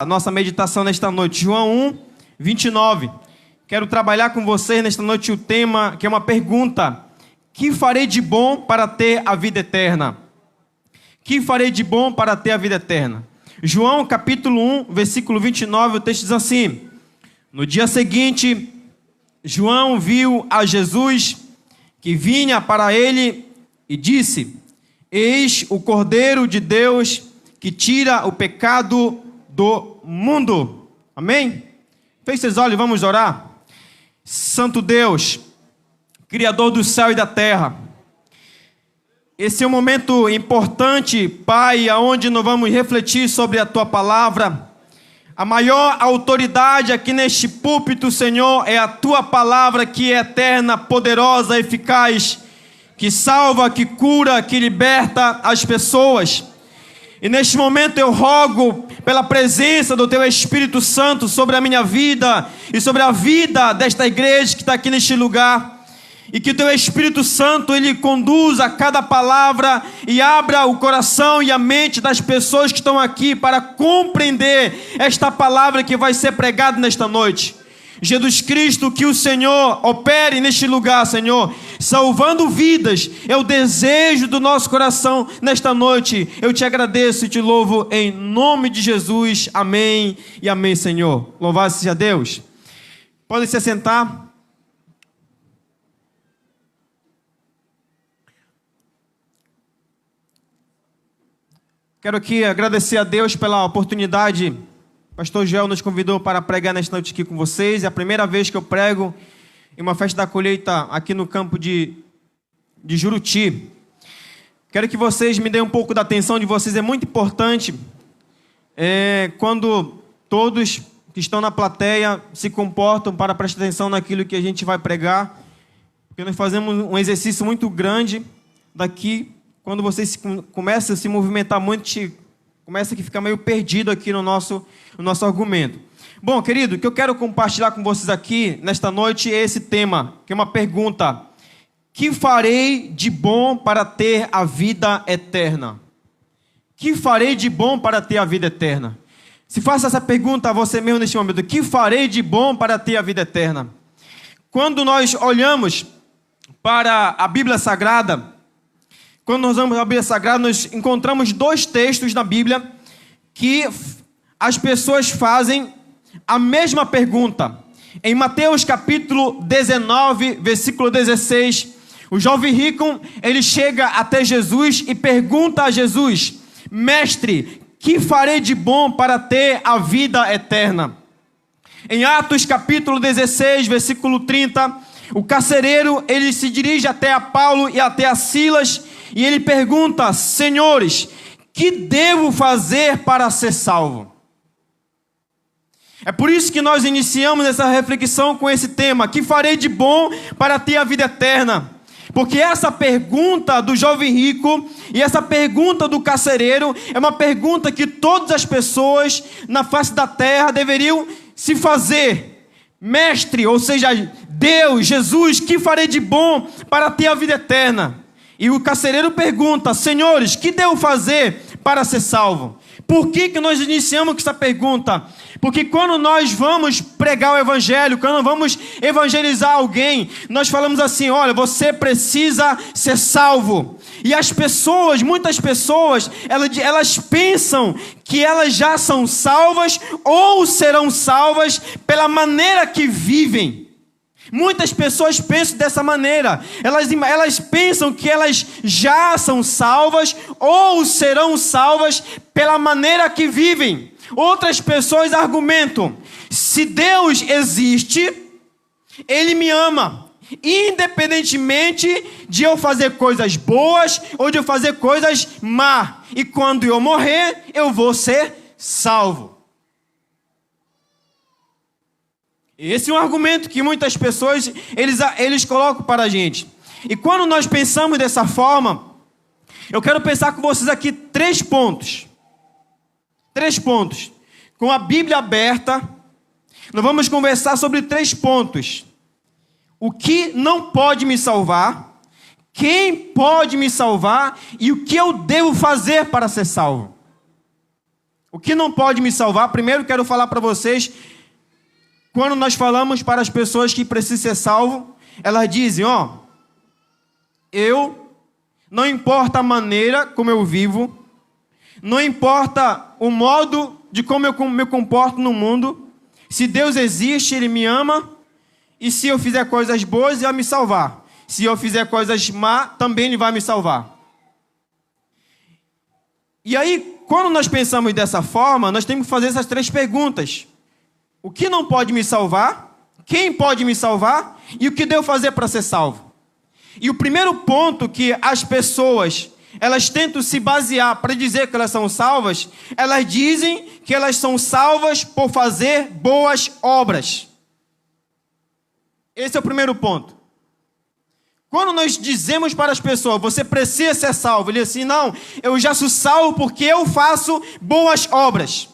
A nossa meditação nesta noite, João 1, 29. Quero trabalhar com vocês nesta noite o tema, que é uma pergunta: que farei de bom para ter a vida eterna? Que farei de bom para ter a vida eterna? João capítulo 1, versículo 29, o texto diz assim: no dia seguinte, João viu a Jesus que vinha para ele e disse: eis o Cordeiro de Deus que tira o pecado do mundo. Amém? Feche seus olhos, vamos orar. Santo Deus, Criador do céu e da terra, esse é um momento importante, Pai, onde nós vamos refletir sobre a Tua palavra. A maior autoridade aqui neste púlpito, Senhor, é a Tua palavra, que é eterna, poderosa, eficaz, que salva, que cura, que liberta as pessoas. E neste momento eu rogo pela presença do Teu Espírito Santo sobre a minha vida e sobre a vida desta igreja que está aqui neste lugar. E que o Teu Espírito Santo, Ele conduza cada palavra e abra o coração e a mente das pessoas que estão aqui para compreender esta palavra que vai ser pregada nesta noite. Jesus Cristo, que o Senhor opere neste lugar, Senhor, salvando vidas, é o desejo do nosso coração nesta noite. Eu te agradeço e te louvo em nome de Jesus, amém e amém, Senhor. Louvado seja Deus. Podem se assentar. Quero aqui agradecer a Deus pela oportunidade. O pastor Joel nos convidou para pregar nesta noite aqui com vocês. É a primeira vez que eu prego em uma festa da colheita aqui no campo de Juruti. Quero que vocês me deem um pouco da atenção de vocês. É muito importante quando todos que estão na plateia se comportam para prestar atenção naquilo que a gente vai pregar. Porque nós fazemos um exercício muito grande daqui. Quando vocês começam a se movimentar muito, começa a ficar meio perdido aqui no nosso argumento. Bom, querido, o que eu quero compartilhar com vocês aqui nesta noite é esse tema, que é uma pergunta: que farei de bom para ter a vida eterna? Que farei de bom para ter a vida eterna? Se faça essa pergunta a você mesmo neste momento: que farei de bom para ter a vida eterna? Quando nós olhamos para a Bíblia Sagrada, quando nós vamos à Bíblia Sagrada, nós encontramos dois textos na Bíblia que as pessoas fazem a mesma pergunta. Em Mateus capítulo 19, versículo 16, o jovem rico, ele chega até Jesus e pergunta a Jesus: mestre, que farei de bom para ter a vida eterna? Em Atos capítulo 16, versículo 30, o carcereiro, ele se dirige até a Paulo e até a Silas, e ele pergunta: senhores, que devo fazer para ser salvo? É por isso que nós iniciamos essa reflexão com esse tema: que farei de bom para ter a vida eterna? Porque essa pergunta do jovem rico e essa pergunta do carcereiro é uma pergunta que todas as pessoas na face da terra deveriam se fazer. Mestre, ou seja, Deus, Jesus, que farei de bom para ter a vida eterna? E o carcereiro pergunta: senhores, que devo fazer para ser salvo? Por que nós iniciamos com essa pergunta? Porque quando nós vamos pregar o evangelho, quando vamos evangelizar alguém, nós falamos assim: olha, você precisa ser salvo. E as pessoas, muitas pessoas, elas pensam que elas já são salvas ou serão salvas pela maneira que vivem. Muitas pessoas pensam dessa maneira. Elas pensam que elas já são salvas ou serão salvas pela maneira que vivem. Outras pessoas argumentam: se Deus existe, Ele me ama, independentemente de eu fazer coisas boas ou de eu fazer coisas más. E quando eu morrer, eu vou ser salvo. Esse é um argumento que muitas pessoas eles colocam para a gente. E quando nós pensamos dessa forma, eu quero pensar com vocês aqui três pontos. Com a Bíblia aberta, nós vamos conversar sobre 3 pontos. O que não pode me salvar, quem pode me salvar e o que eu devo fazer para ser salvo. O que não pode me salvar? Primeiro quero falar para vocês, quando nós falamos para as pessoas que precisam ser salvos, elas dizem, não importa a maneira como eu vivo, não importa o modo de como eu me comporto no mundo, se Deus existe, Ele me ama, e se eu fizer coisas boas, Ele vai me salvar. Se eu fizer coisas más, também Ele vai me salvar. E aí, quando nós pensamos dessa forma, nós temos que fazer essas 3 perguntas. O que não pode me salvar? Quem pode me salvar? E o que devo fazer para ser salvo? E o primeiro ponto que as pessoas, elas tentam se basear para dizer que elas são salvas, elas dizem que elas são salvas por fazer boas obras. Esse é o primeiro ponto. Quando nós dizemos para as pessoas, você precisa ser salvo, ele diz assim, não, eu já sou salvo porque eu faço boas obras.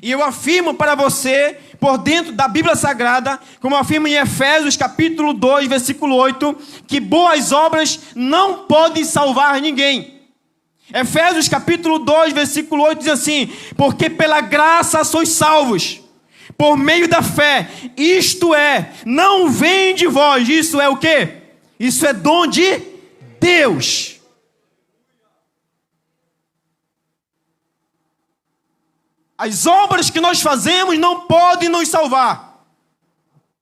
E eu afirmo para você, por dentro da Bíblia Sagrada, como afirma em Efésios capítulo 2, versículo 8, que boas obras não podem salvar ninguém. Efésios capítulo 2, versículo 8 diz assim, porque pela graça sois salvos, por meio da fé, isto é, não vem de vós, isso é o quê? Isso é dom de Deus. As obras que nós fazemos não podem nos salvar.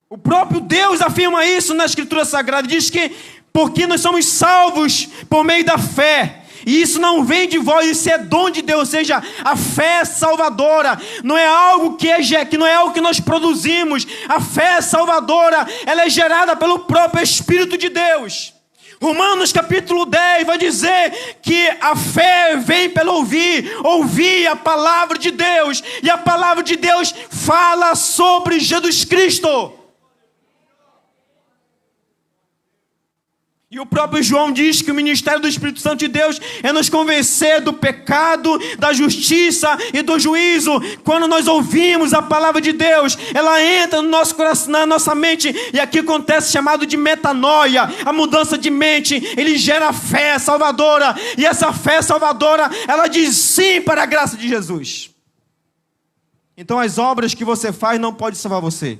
O próprio Deus afirma isso na Escritura Sagrada. Diz que porque nós somos salvos por meio da fé. E isso não vem de vós, isso é dom de Deus. Ou seja, a fé salvadora não é algo que não é algo que nós produzimos. A fé salvadora, ela é gerada pelo próprio Espírito de Deus. Romanos capítulo 10 vai dizer que a fé vem pelo ouvir a palavra de Deus, e a palavra de Deus fala sobre Jesus Cristo. E o próprio João diz que o ministério do Espírito Santo de Deus é nos convencer do pecado, da justiça e do juízo. Quando nós ouvimos a palavra de Deus, ela entra no nosso coração, na nossa mente, e aqui acontece chamado de metanoia, a mudança de mente. Ele gera fé salvadora, e essa fé salvadora, ela diz sim para a graça de Jesus. Então as obras que você faz não podem salvar você.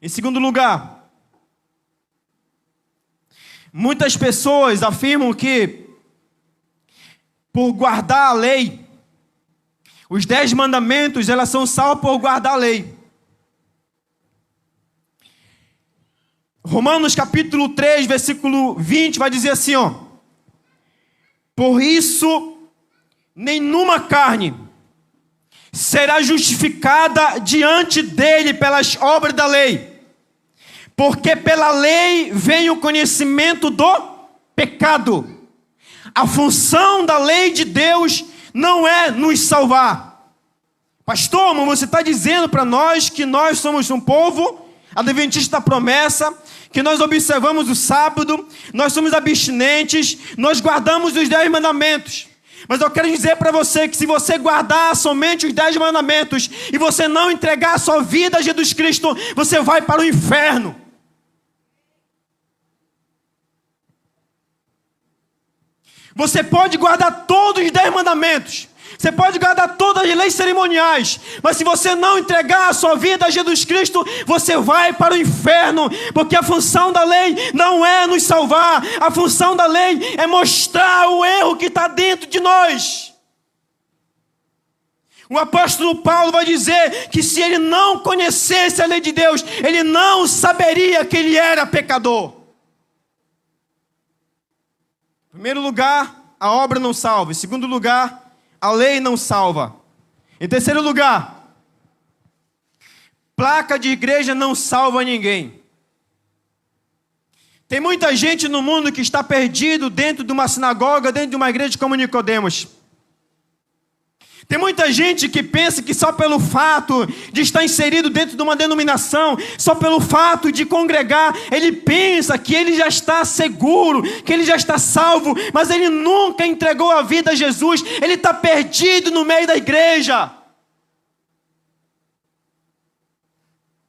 Em segundo lugar, muitas pessoas afirmam que, por guardar a lei, os 10 mandamentos, elas são salvas por guardar a lei. Romanos capítulo 3, versículo 20, vai dizer assim, por isso, nenhuma carne será justificada diante dele pelas obras da lei. Porque pela lei vem o conhecimento do pecado. A função da lei de Deus não é nos salvar. Pastor, mas você está dizendo para nós que nós somos um povo adventista da promessa, que nós observamos o sábado, nós somos abstinentes, nós guardamos os 10 mandamentos. Mas eu quero dizer para você que se você guardar somente os 10 mandamentos e você não entregar a sua vida a Jesus Cristo, você vai para o inferno. Você pode guardar todos os 10 mandamentos. Você pode guardar todas as leis cerimoniais. Mas se você não entregar a sua vida a Jesus Cristo, você vai para o inferno. Porque a função da lei não é nos salvar. A função da lei é mostrar o erro que está dentro de nós. O apóstolo Paulo vai dizer que se ele não conhecesse a lei de Deus, ele não saberia que ele era pecador. Em primeiro lugar, a obra não salva. Em segundo lugar, a lei não salva. Em terceiro lugar, placa de igreja não salva ninguém. Tem muita gente no mundo que está perdido dentro de uma sinagoga, dentro de uma igreja como Nicodemos. Tem muita gente que pensa que só pelo fato de estar inserido dentro de uma denominação, só pelo fato de congregar, ele pensa que ele já está seguro, que ele já está salvo, mas ele nunca entregou a vida a Jesus, ele está perdido no meio da igreja.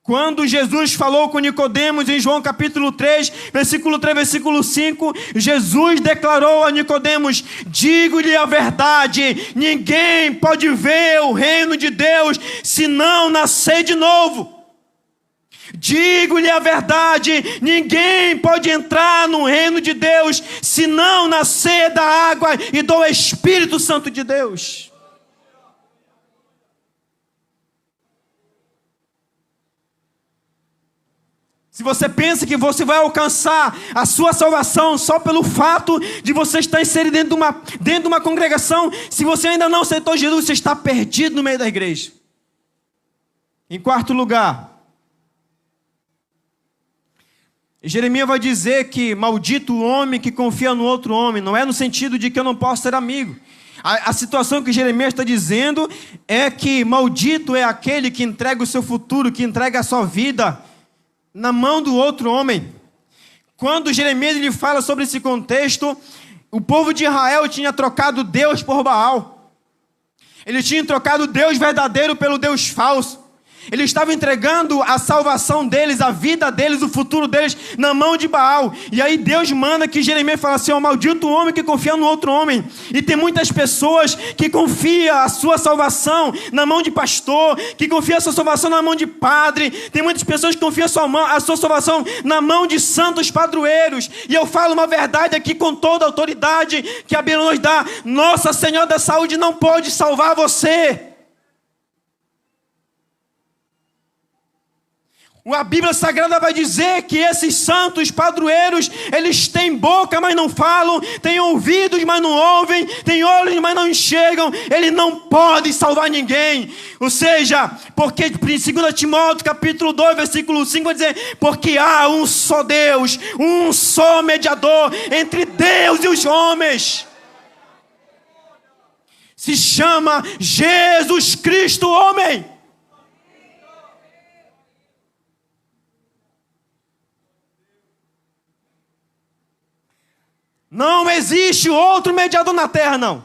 Quando Jesus falou com Nicodemos em João capítulo 3, versículo 3, versículo 5, Jesus declarou a Nicodemos: digo-lhe a verdade, ninguém pode ver o reino de Deus se não nascer de novo. Digo-lhe a verdade, ninguém pode entrar no reino de Deus se não nascer da água e do Espírito Santo de Deus. Se você pensa que você vai alcançar a sua salvação só pelo fato de você estar inserido dentro de uma congregação, se você ainda não aceitou Jesus, você está perdido no meio da igreja. Em quarto lugar, Jeremias vai dizer que maldito o homem que confia no outro homem. Não é no sentido de que eu não posso ser amigo. A situação que Jeremias está dizendo é que maldito é aquele que entrega o seu futuro, que entrega a sua vida na mão do outro homem. Quando Jeremias ele fala sobre esse contexto, o povo de Israel tinha trocado Deus por Baal. Ele tinha trocado o Deus verdadeiro pelo Deus falso. Ele estava entregando a salvação deles, a vida deles, o futuro deles na mão de Baal. E aí Deus manda que Jeremias fale assim: ó, maldito o homem que confia no outro homem. E tem muitas pessoas que confiam a sua salvação na mão de pastor, que confiam a sua salvação na mão de padre. Tem muitas pessoas que confiam a sua salvação na mão de santos padroeiros. E eu falo uma verdade aqui com toda a autoridade que a Bíblia nos dá: Nossa Senhora da Saúde não pode salvar você. A Bíblia Sagrada vai dizer que esses santos padroeiros, eles têm boca, mas não falam, têm ouvidos, mas não ouvem, têm olhos, mas não enxergam. Eles não podem salvar ninguém. Ou seja, porque em 2 Timóteo capítulo 2, versículo 5 vai dizer: porque há um só Deus, um só mediador entre Deus e os homens. Se chama Jesus Cristo, homem. Não existe outro mediador na terra, não.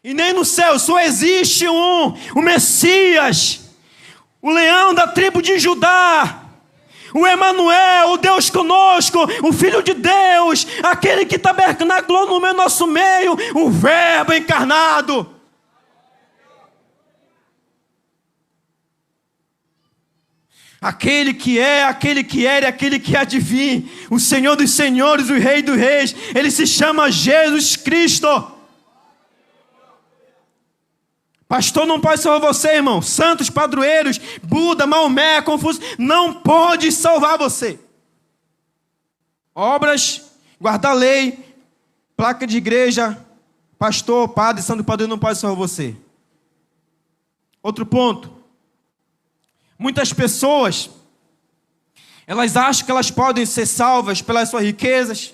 E nem no céu, só existe o Messias, o leão da tribo de Judá, o Emanuel, o Deus conosco, o Filho de Deus, aquele que tabernaculou no nosso meio, o Verbo encarnado. Aquele que é, aquele que era e aquele que há de vir, o Senhor dos senhores, o Rei dos reis, ele se chama Jesus Cristo. Pastor não pode salvar você, irmão. Santos, padroeiros, Buda, Maomé, Confúcio, não pode salvar você. Obras, guardar lei, placa de igreja, pastor, padre, santo padroeiro não pode salvar você. Outro ponto. Muitas pessoas, elas acham que elas podem ser salvas pelas suas riquezas,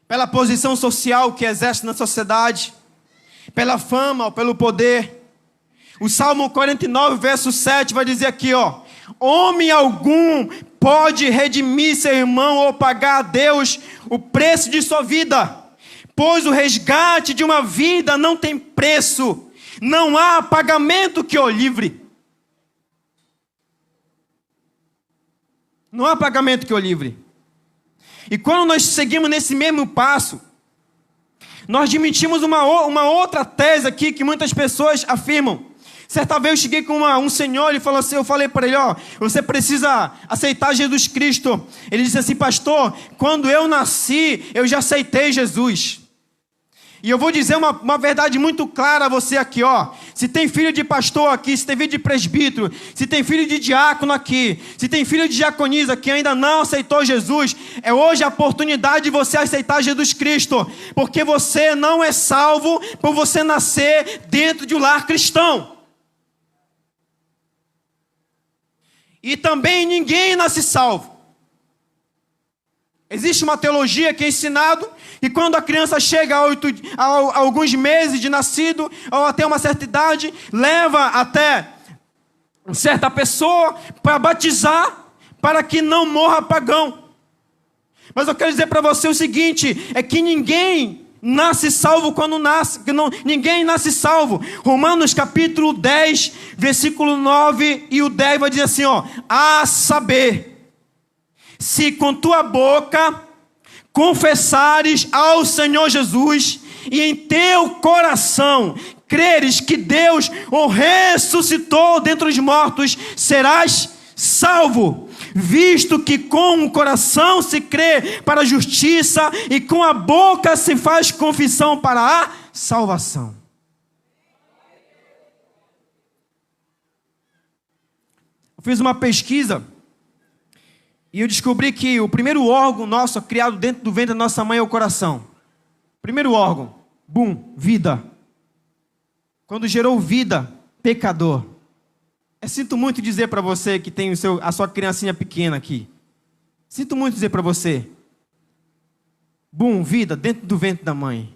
pela posição social que exerce na sociedade, pela fama ou pelo poder. O Salmo 49, verso 7 vai dizer aqui, ó: homem algum pode redimir seu irmão ou pagar a Deus o preço de sua vida, pois o resgate de uma vida não tem preço, não há pagamento que o livre. Não há pagamento que o livre. E quando nós seguimos nesse mesmo passo, nós admitimos uma outra tese aqui que muitas pessoas afirmam. Certa vez eu cheguei com um senhor, ele falou assim, eu falei para ele, ó, você precisa aceitar Jesus Cristo. Ele disse assim: pastor, quando eu nasci, eu já aceitei Jesus. E eu vou dizer uma verdade muito clara a você aqui, ó. Se tem filho de pastor aqui, se tem filho de presbítero, se tem filho de diácono aqui, se tem filho de diaconisa que ainda não aceitou Jesus, é hoje a oportunidade de você aceitar Jesus Cristo, porque você não é salvo por você nascer dentro de um lar cristão. E também ninguém nasce salvo. Existe uma teologia que é ensinado que quando a criança chega a alguns meses de nascido, ou até uma certa idade, leva até certa pessoa para batizar, para que não morra pagão. Mas eu quero dizer para você o seguinte, é que ninguém nasce salvo quando nasce, ninguém nasce salvo. Romanos capítulo 10, versículo 9 e o 10 vai dizer assim, a saber, se com tua boca confessares ao Senhor Jesus e em teu coração creres que Deus o ressuscitou dentre os mortos, serás salvo, visto que com o coração se crê para a justiça e com a boca se faz confissão para a salvação. Eu fiz uma pesquisa e eu descobri que o primeiro órgão nosso criado dentro do ventre da nossa mãe é o coração. Primeiro órgão, vida. Quando gerou vida, pecador. Eu sinto muito dizer para você que tem a sua criancinha pequena aqui. Sinto muito dizer para você. Vida, dentro do ventre da mãe.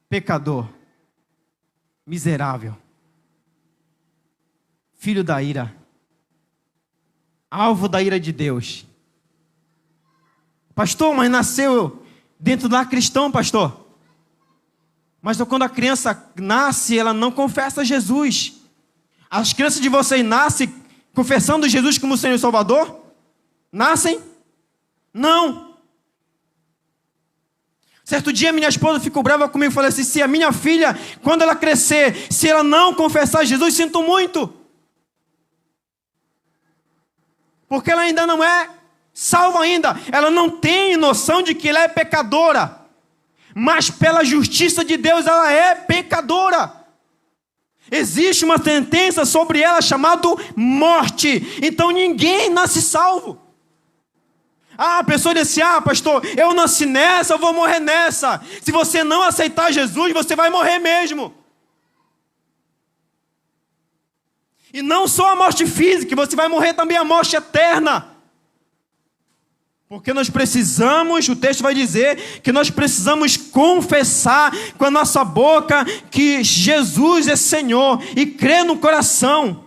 Pecador. Miserável. Filho da ira. Alvo da ira de Deus. Pastor, mas nasceu dentro da cristão, pastor. Mas quando a criança nasce, ela não confessa Jesus. As crianças de vocês nascem confessando Jesus como Senhor e Salvador? Nascem? Não. Certo dia minha esposa ficou brava comigo e falou assim, se a minha filha, quando ela crescer, se ela não confessar Jesus, sinto muito. Porque ela ainda não é salva ainda. Ela não tem noção de que ela é pecadora. Mas pela justiça de Deus ela é pecadora. Existe uma sentença sobre ela chamada morte. Então ninguém nasce salvo. A pessoa diz assim, pastor, eu nasci nessa, eu vou morrer nessa. Se você não aceitar Jesus, você vai morrer mesmo. E não só a morte física, você vai morrer também a morte eterna. Porque nós precisamos, o texto vai dizer, que nós precisamos confessar com a nossa boca que Jesus é Senhor e crer no coração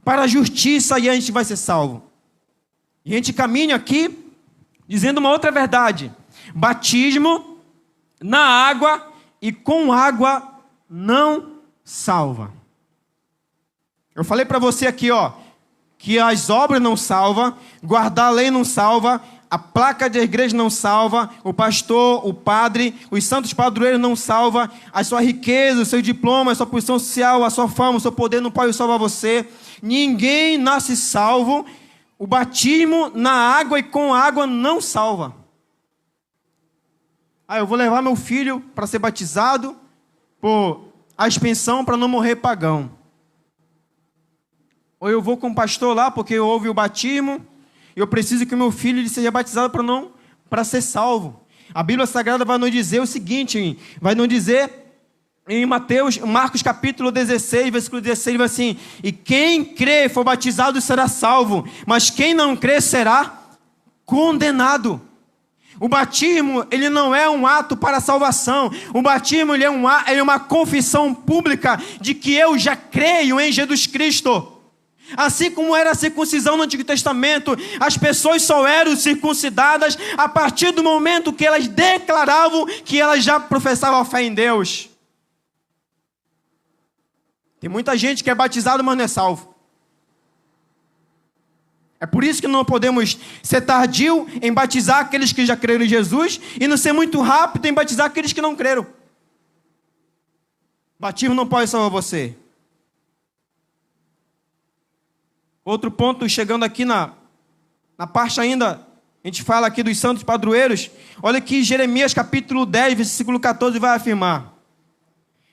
para a justiça e a gente vai ser salvo. E a gente caminha aqui dizendo uma outra verdade. Batismo na água e com água não salva. Eu falei para você aqui, que as obras não salvam, guardar a lei não salva, a placa da igreja não salva, o pastor, o padre, os santos padroeiros não salva, a sua riqueza, o seu diploma, a sua posição social, a sua fama, o seu poder não pode salvar você. Ninguém nasce salvo. O batismo na água e com água não salva. Eu vou levar meu filho para ser batizado por a expensão para não morrer pagão. Ou eu vou com o pastor lá porque houve o batismo. Eu preciso que o meu filho ele seja batizado para ser salvo. A Bíblia Sagrada vai nos dizer o seguinte, vai nos dizer em Marcos capítulo 16, versículo 16, vai assim, e quem crê e for batizado será salvo, mas quem não crê será condenado. O batismo, ele não é um ato para a salvação. O batismo, ele é uma confissão pública de que eu já creio em Jesus Cristo. Assim como era a circuncisão no Antigo Testamento, as pessoas só eram circuncidadas a partir do momento que elas declaravam que elas já professavam a fé em Deus. Tem muita gente que é batizada, mas não é salvo. É por isso que não podemos ser tardio em batizar aqueles que já creram em Jesus e não ser muito rápido em batizar aqueles que não creram. Batismo não pode salvar você. Outro ponto, chegando aqui na parte ainda, a gente fala aqui dos santos padroeiros. Olha que Jeremias capítulo 10, versículo 14 vai afirmar.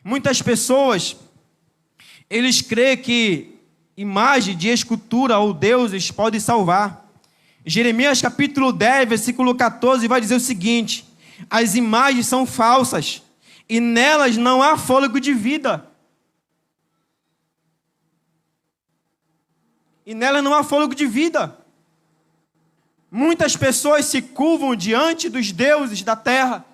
Muitas pessoas, eles creem que imagem de escultura ou deuses pode salvar. Jeremias capítulo 10, versículo 14 vai dizer o seguinte: as imagens são falsas e nelas não há fôlego de vida. E nela não há fôlego de vida. Muitas pessoas se curvam diante dos deuses da terra.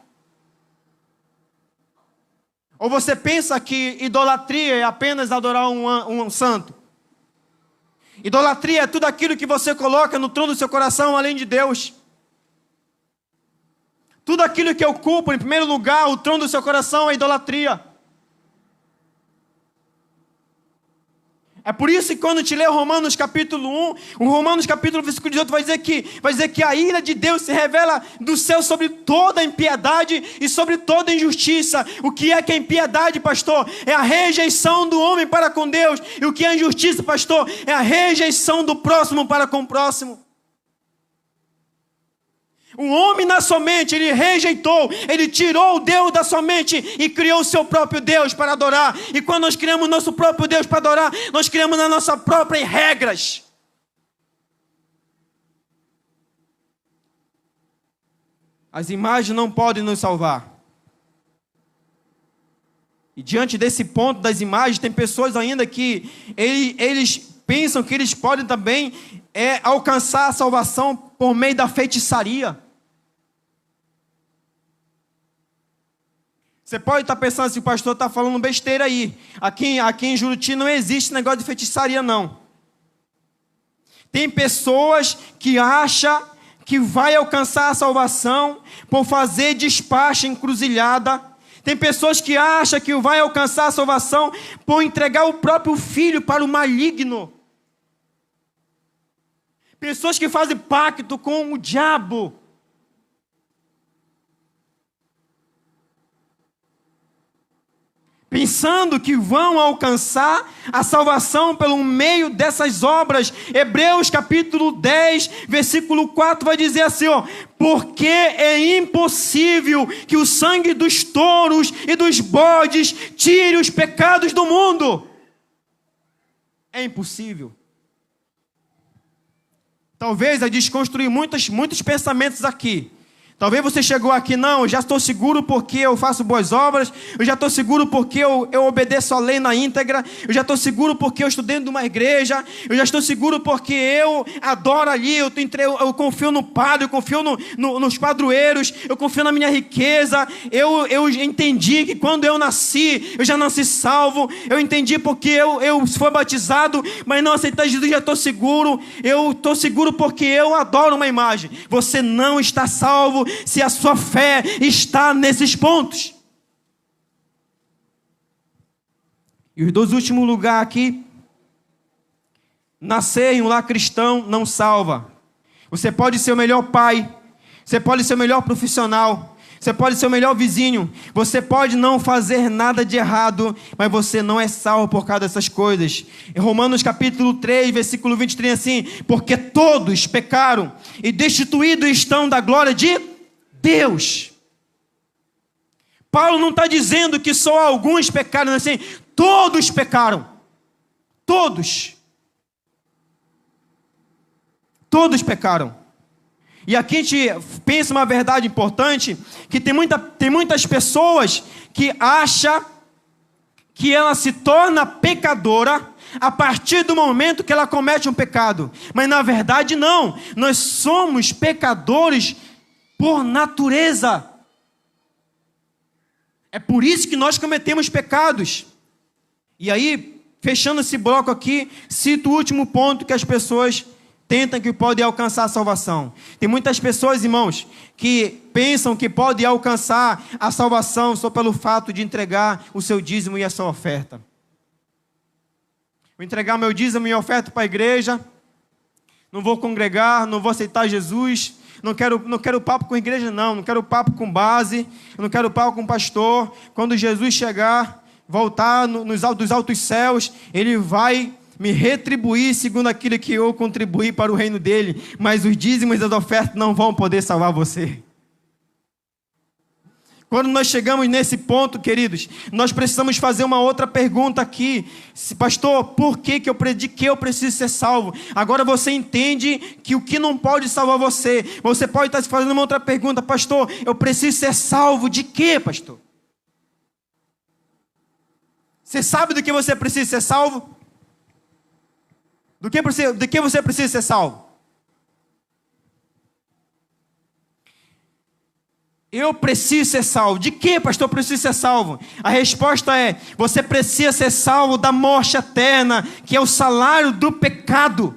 Ou você pensa que idolatria é apenas adorar um santo? Idolatria é tudo aquilo que você coloca no trono do seu coração além de Deus. Tudo aquilo que ocupa, em primeiro lugar, o trono do seu coração é idolatria. É por isso que quando te lê Romanos capítulo 1, o Romanos capítulo versículo 18 vai dizer que a ira de Deus se revela do céu sobre toda a impiedade e sobre toda a injustiça. O que é impiedade, pastor? É a rejeição do homem para com Deus. E o que é injustiça, pastor? É a rejeição do próximo para com o próximo. O homem na sua mente, ele rejeitou, ele tirou o Deus da sua mente e criou o seu próprio Deus para adorar. E quando nós criamos nosso próprio Deus para adorar, nós criamos nas nossas próprias regras. As imagens não podem nos salvar. E diante desse ponto das imagens, tem pessoas ainda que eles pensam que eles podem também alcançar a salvação por meio da feitiçaria. Você pode estar pensando assim, o pastor está falando besteira aí. Aqui em Juruti não existe negócio de feitiçaria, não. Tem pessoas que acham que vai alcançar a salvação por fazer despacho, encruzilhada. Tem pessoas que acham que vai alcançar a salvação por entregar o próprio filho para o maligno. Pessoas que fazem pacto com o diabo. Pensando que vão alcançar a salvação pelo meio dessas obras. Hebreus capítulo 10, versículo 4 vai dizer assim, ó: porque é impossível que o sangue dos touros e dos bodes tire os pecados do mundo. É impossível. Talvez a desconstruir muitos pensamentos aqui. Talvez você chegou aqui, não, eu já estou seguro porque eu faço boas obras, eu já estou seguro porque eu obedeço a lei na íntegra, eu já estou seguro porque eu estou dentro de uma igreja, eu já estou seguro porque eu adoro ali, eu confio no padre, eu confio nos padroeiros, eu confio na minha riqueza, eu entendi que quando eu nasci, eu já nasci salvo, eu entendi porque eu fui batizado, mas não aceitar Jesus, já estou seguro, eu estou seguro porque eu adoro uma imagem. Você não está salvo se a sua fé está nesses pontos. E os dois últimos lugares aqui: nascer em um lar cristão não salva. Você pode ser o melhor pai, você pode ser o melhor profissional, você pode ser o melhor vizinho, você pode não fazer nada de errado, mas você não é salvo por causa dessas coisas. Em Romanos capítulo 3, versículo 23, assim: porque todos pecaram e destituídos estão da glória de Deus. Paulo não está dizendo que só alguns pecaram, assim, todos pecaram. Todos pecaram. E aqui a gente pensa uma verdade importante, que tem muitas pessoas que acham que ela se torna pecadora a partir do momento que ela comete um pecado. Mas na verdade não, nós somos pecadores por natureza. É por isso que nós cometemos pecados. E aí, fechando esse bloco aqui, cito o último ponto que as pessoas tentam que podem alcançar a salvação. Tem muitas pessoas, irmãos, que pensam que podem alcançar a salvação só pelo fato de entregar o seu dízimo e a sua oferta. Vou entregar meu dízimo e oferta para a igreja, não vou congregar, não vou aceitar Jesus. Não quero papo com a igreja, não quero papo com base, não quero papo com pastor. Quando Jesus chegar, voltar dos altos céus, Ele vai me retribuir segundo aquilo que eu contribuí para o reino dEle. Mas os dízimos e as ofertas não vão poder salvar você. Quando nós chegamos nesse ponto, queridos, nós precisamos fazer uma outra pergunta aqui. Pastor, por que eu preciso ser salvo? Agora você entende que o que não pode salvar você. Você pode estar fazendo uma outra pergunta. Pastor, eu preciso ser salvo de quê, pastor? Você sabe do que você precisa ser salvo? Do que você precisa ser salvo? Eu preciso ser salvo. De que, pastor, eu preciso ser salvo? A resposta é: você precisa ser salvo da morte eterna, que é o salário do pecado.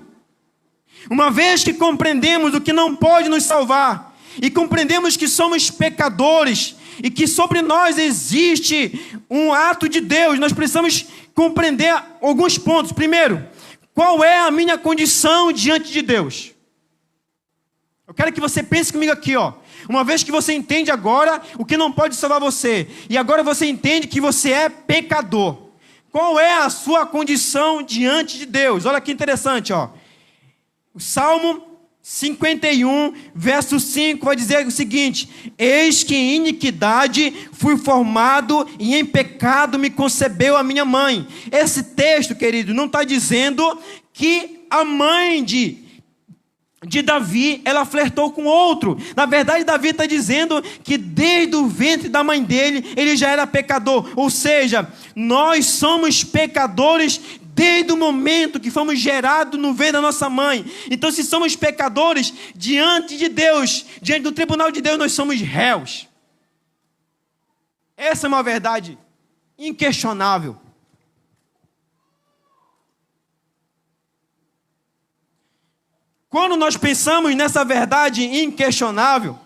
Uma vez que compreendemos o que não pode nos salvar, e compreendemos que somos pecadores e que sobre nós existe um ato de Deus, nós precisamos compreender alguns pontos. Primeiro, qual é a minha condição diante de Deus? Eu quero que você pense comigo aqui, ó. Uma vez que você entende agora o que não pode salvar você, e agora você entende que você é pecador, qual é a sua condição diante de Deus? Olha que interessante, ó. O Salmo 51, verso 5, vai dizer o seguinte: eis que em iniquidade fui formado, e em pecado me concebeu a minha mãe. Esse texto, querido, não está dizendo que a mãe de Davi, ela flertou com outro. Na verdade, Davi está dizendo que desde o ventre da mãe dele, ele já era pecador. Ou seja, nós somos pecadores desde o momento que fomos gerados no ventre da nossa mãe. Então, se somos pecadores, diante de Deus, diante do tribunal de Deus, nós somos réus. Essa é uma verdade inquestionável. Quando nós pensamos nessa verdade inquestionável,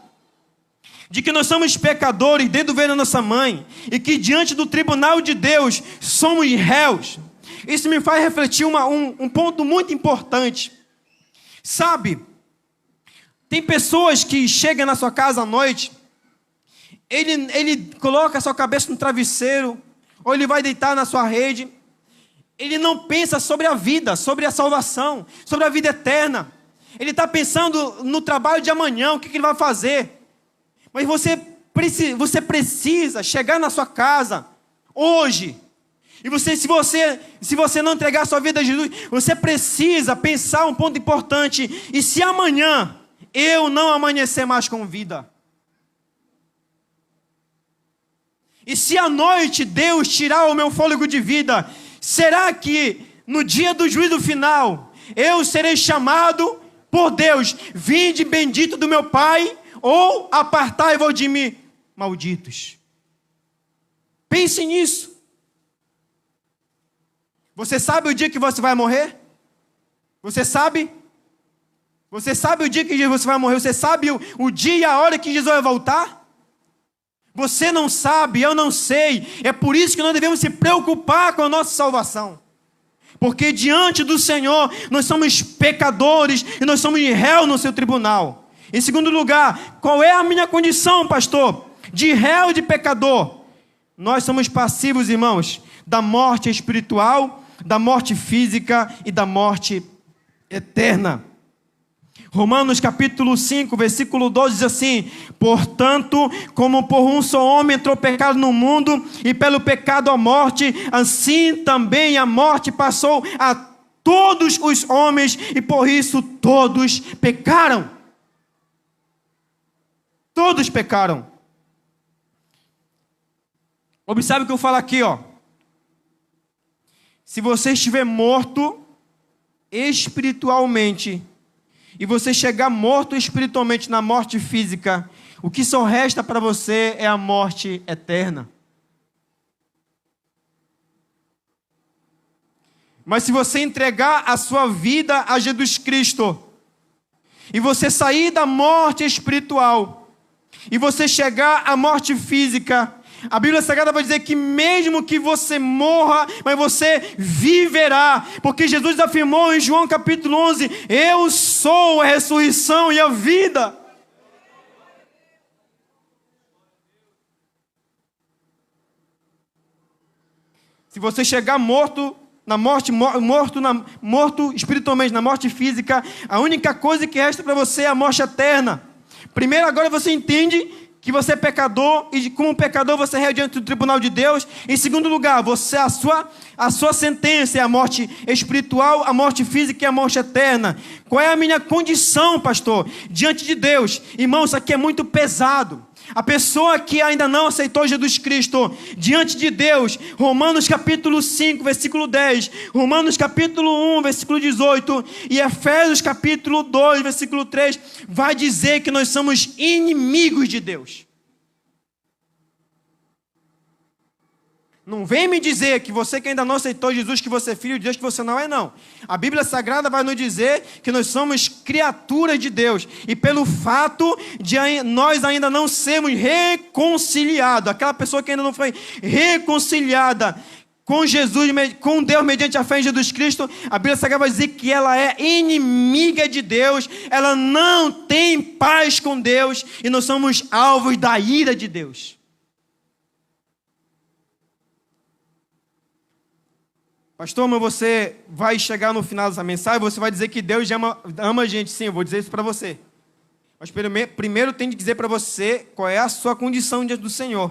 de que nós somos pecadores desde o ventre da nossa mãe, e que diante do tribunal de Deus somos réus, isso me faz refletir um ponto muito importante. Sabe, tem pessoas que chegam na sua casa à noite, ele coloca a sua cabeça no travesseiro, ou ele vai deitar na sua rede, ele não pensa sobre a vida, sobre a salvação, sobre a vida eterna. Ele está pensando no trabalho de amanhã, o que ele vai fazer. Mas você precisa chegar na sua casa hoje. E se você não entregar a sua vida a Jesus, você precisa pensar um ponto importante. E se amanhã eu não amanhecer mais com vida? E se à noite Deus tirar o meu fôlego de vida, será que no dia do juízo final eu serei chamado por Deus: vinde bendito do meu Pai, ou apartai-vos de mim, malditos? Pense nisso. Você sabe o dia que você vai morrer? Você sabe? Você sabe o dia que você vai morrer? Você sabe o dia e a hora que Jesus vai voltar? Você não sabe, eu não sei. É por isso que nós devemos se preocupar com a nossa salvação. Porque diante do Senhor, nós somos pecadores e nós somos réus no seu tribunal. Em segundo lugar, qual é a minha condição, pastor? De réu e de pecador. Nós somos passivos, irmãos, da morte espiritual, da morte física e da morte eterna. Romanos capítulo 5, versículo 12 diz assim: portanto, como por um só homem entrou o pecado no mundo, e pelo pecado a morte, assim também a morte passou a todos os homens, e por isso todos pecaram. Todos pecaram. Observe o que eu falo aqui, ó. Se você estiver morto espiritualmente, e você chegar morto espiritualmente na morte física, o que só resta para você é a morte eterna. Mas se você entregar a sua vida a Jesus Cristo, e você sair da morte espiritual, e você chegar à morte física, a Bíblia Sagrada vai dizer que mesmo que você morra, mas você viverá. Porque Jesus afirmou em João capítulo 11, eu sou a ressurreição e a vida. Se você chegar morto espiritualmente, na morte física, a única coisa que resta para você é a morte eterna. Primeiro, agora você entende que você é pecador, e como pecador você é réu diante do tribunal de Deus. Em segundo lugar, a sua sentença é a morte espiritual, a morte física e a morte eterna. Qual é a minha condição, pastor, diante de Deus? Irmão, isso aqui é muito pesado. A pessoa que ainda não aceitou Jesus Cristo, diante de Deus, Romanos capítulo 5, versículo 10, Romanos capítulo 1, versículo 18, e Efésios capítulo 2, versículo 3, vai dizer que nós somos inimigos de Deus. Não vem me dizer que você que ainda não aceitou Jesus, que você é filho de Deus, que você não é, não. A Bíblia Sagrada vai nos dizer que nós somos criaturas de Deus. E pelo fato de nós ainda não sermos reconciliados, aquela pessoa que ainda não foi reconciliada com Jesus, com Deus mediante a fé em Jesus Cristo, a Bíblia Sagrada vai dizer que ela é inimiga de Deus, ela não tem paz com Deus, e nós somos alvos da ira de Deus. Pastor, mas você vai chegar no final dessa mensagem, você vai dizer que Deus ama a gente. Sim, eu vou dizer isso para você. Mas primeiro tem que dizer para você qual é a sua condição diante do Senhor.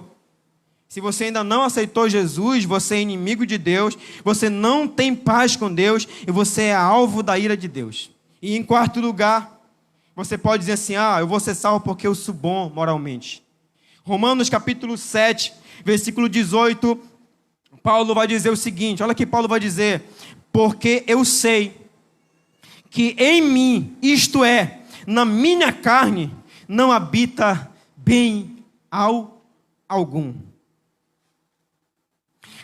Se você ainda não aceitou Jesus, você é inimigo de Deus, você não tem paz com Deus e você é alvo da ira de Deus. E em quarto lugar, você pode dizer assim, eu vou ser salvo porque eu sou bom moralmente. Romanos capítulo 7, versículo 18, Paulo vai dizer o seguinte, olha que Paulo vai dizer, porque eu sei que em mim, isto é, na minha carne, não habita bem algum.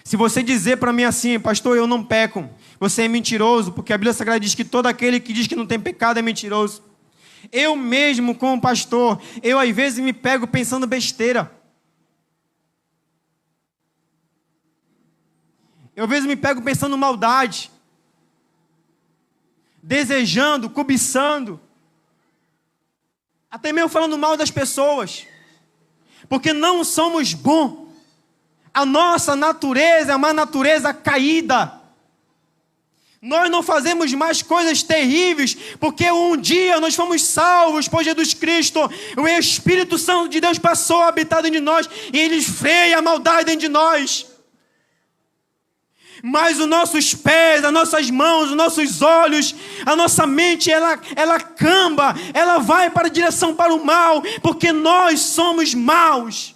Se você dizer para mim assim, pastor, eu não peco, você é mentiroso, porque a Bíblia Sagrada diz que todo aquele que diz que não tem pecado é mentiroso. Eu mesmo, como pastor, eu às vezes me pego pensando besteira. Eu às vezes me pego pensando maldade, desejando, cobiçando, até mesmo falando mal das pessoas, porque não somos bons. A nossa natureza é uma natureza caída. Nós não fazemos mais coisas terríveis, porque um dia nós fomos salvos por Jesus Cristo. O Espírito Santo de Deus passou a habitar dentro de nós, e Ele freia a maldade dentro de nós. Mas os nossos pés, as nossas mãos, os nossos olhos, a nossa mente, ela camba, ela vai para a direção para o mal, porque nós somos maus.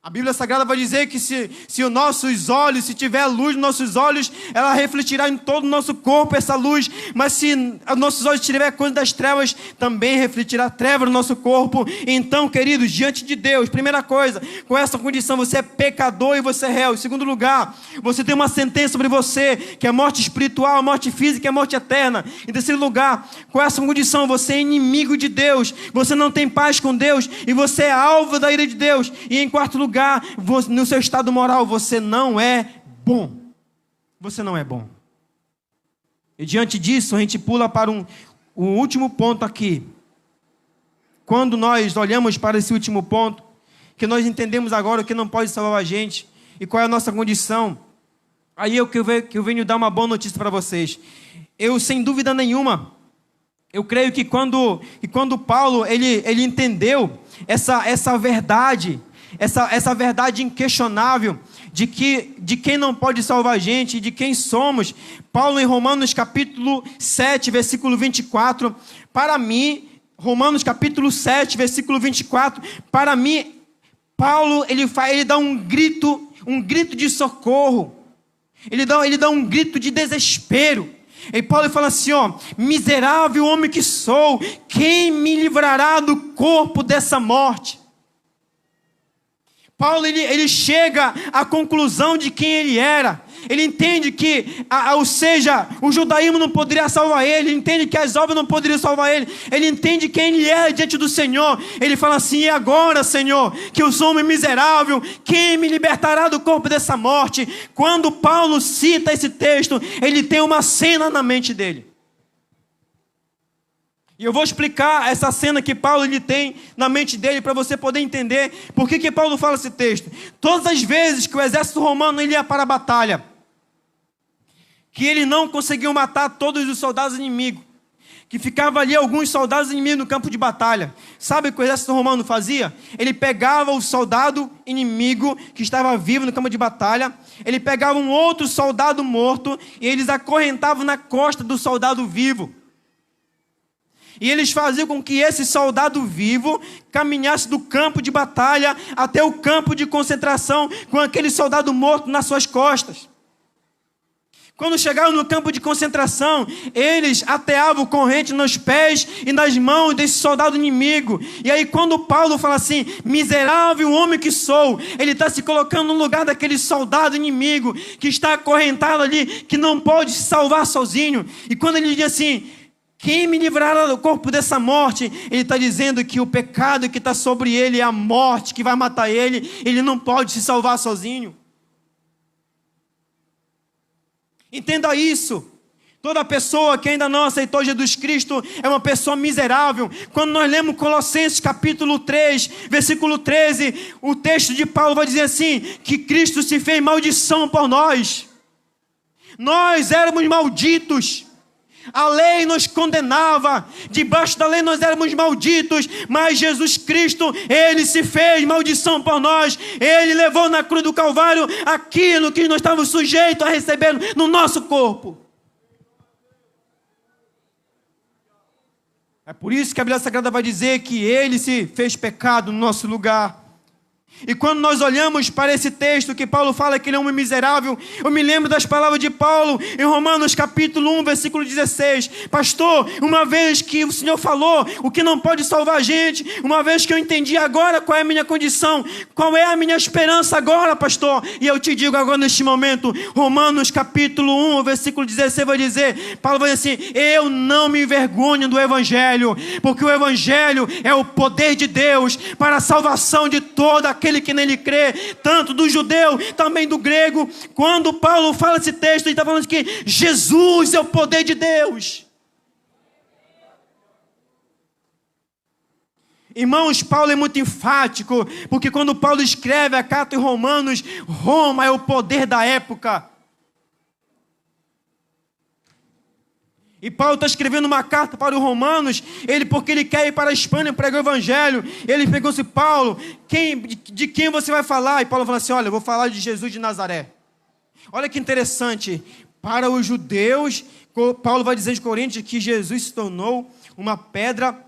A Bíblia Sagrada vai dizer que se os nossos olhos, se tiver luz nos nossos olhos, ela refletirá em todo o nosso corpo essa luz. Mas se os nossos olhos tiver coisa das trevas, também refletirá treva no nosso corpo. Então, queridos, diante de Deus, primeira coisa, com essa condição, você é pecador e você é réu. Em segundo lugar, você tem uma sentença sobre você, que é a morte espiritual, a morte física e a morte eterna. Em terceiro lugar, com essa condição, você é inimigo de Deus, você não tem paz com Deus e você é alvo da ira de Deus. E em quarto lugar, no seu estado moral, você não é bom. Você não é bom. E diante disso, a gente pula para um último ponto aqui. Quando nós olhamos para esse último ponto, que nós entendemos agora o que não pode salvar a gente e qual é a nossa condição, aí eu venho dar uma boa notícia para vocês. Eu, sem dúvida nenhuma, eu creio que quando Paulo ele entendeu essa verdade, essa verdade inquestionável de quem não pode salvar a gente, de quem somos. Paulo, em Romanos capítulo 7, versículo 24, para mim, Romanos capítulo 7, versículo 24, para mim, Paulo, ele dá um grito de socorro, ele dá um grito de desespero. E Paulo fala assim, miserável homem que sou, quem me livrará do corpo dessa morte? Paulo ele chega à conclusão de quem ele era. Ele entende que, ou seja, o judaísmo não poderia salvar ele. Ele entende que as obras não poderiam salvar ele. Ele entende quem ele é diante do Senhor. Ele fala assim, e agora, Senhor, que eu sou um miserável, quem me libertará do corpo dessa morte? Quando Paulo cita esse texto, ele tem uma cena na mente dele. E eu vou explicar essa cena que Paulo ele tem na mente dele para você poder entender por que Paulo fala esse texto. Todas as vezes que o exército romano ele ia para a batalha, que ele não conseguiu matar todos os soldados inimigos, que ficava ali alguns soldados inimigos no campo de batalha. Sabe o que o exército romano fazia? Ele pegava o soldado inimigo que estava vivo no campo de batalha, ele pegava um outro soldado morto e eles acorrentavam na costa do soldado vivo. E eles faziam com que esse soldado vivo caminhasse do campo de batalha até o campo de concentração com aquele soldado morto nas suas costas. Quando chegaram no campo de concentração, eles ateavam corrente nos pés e nas mãos desse soldado inimigo. E aí quando Paulo fala assim, miserável homem que sou, ele está se colocando no lugar daquele soldado inimigo, que está acorrentado ali, que não pode se salvar sozinho. E quando ele diz assim, quem me livrará do corpo dessa morte? Ele está dizendo que o pecado que está sobre ele é a morte, que vai matar ele não pode se salvar sozinho. Entenda isso. Toda pessoa que ainda não aceitou Jesus Cristo é uma pessoa miserável. Quando nós lemos Colossenses capítulo 3, versículo 13, o texto de Paulo vai dizer assim, que Cristo se fez maldição por nós. Nós éramos malditos. A lei nos condenava, debaixo da lei nós éramos malditos, mas Jesus Cristo, Ele se fez maldição por nós, Ele levou na cruz do Calvário aquilo que nós estávamos sujeitos a receber no nosso corpo. É por isso que a Bíblia Sagrada vai dizer que Ele se fez pecado no nosso lugar. E quando nós olhamos para esse texto que Paulo fala que ele é um homem miserável, eu me lembro das palavras de Paulo em Romanos capítulo 1, versículo 16. Pastor, uma vez que o Senhor falou o que não pode salvar a gente, uma vez que eu entendi agora qual é a minha condição, qual é a minha esperança agora, pastor, e eu te digo agora neste momento, Romanos capítulo 1, versículo 16 vai dizer, Paulo vai dizer assim, eu não me envergonho do Evangelho, porque o Evangelho é o poder de Deus para a salvação de toda aquele que nele crê, tanto do judeu, também do grego. Quando Paulo fala esse texto, ele está falando que Jesus é o poder de Deus. Irmãos, Paulo é muito enfático, porque quando Paulo escreve a carta em Romanos, Roma é o poder da época. E Paulo está escrevendo uma carta para os romanos, porque ele quer ir para a Espanha pregar o Evangelho. Ele perguntou assim, Paulo, de quem você vai falar? E Paulo falou assim, olha, eu vou falar de Jesus de Nazaré. Olha que interessante, para os judeus, Paulo vai dizer de Coríntios que Jesus se tornou uma pedra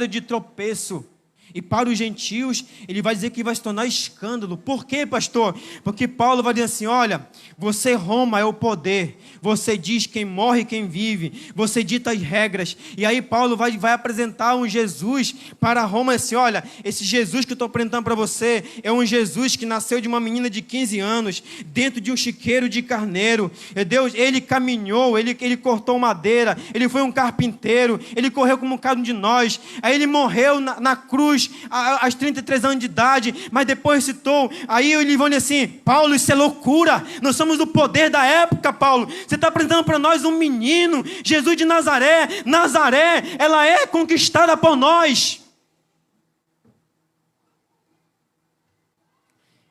de tropeço. E para os gentios, ele vai dizer que vai se tornar escândalo. Por quê, pastor? Porque Paulo vai dizer assim, olha, você Roma é o poder, você diz quem morre e quem vive, você dita as regras. E aí Paulo vai apresentar um Jesus para Roma, assim, olha, esse Jesus que eu estou apresentando para você, é um Jesus que nasceu de uma menina de 15 anos, dentro de um chiqueiro de carneiro. Deus, ele caminhou, ele cortou madeira, ele foi um carpinteiro, ele correu como um cada um de nós, aí ele morreu na cruz, aos 33 anos de idade, mas depois citou, aí ele vai dizer assim, Paulo, isso é loucura, nós somos do poder da época, Paulo, você está apresentando para nós um menino, Jesus de Nazaré, ela é conquistada por nós.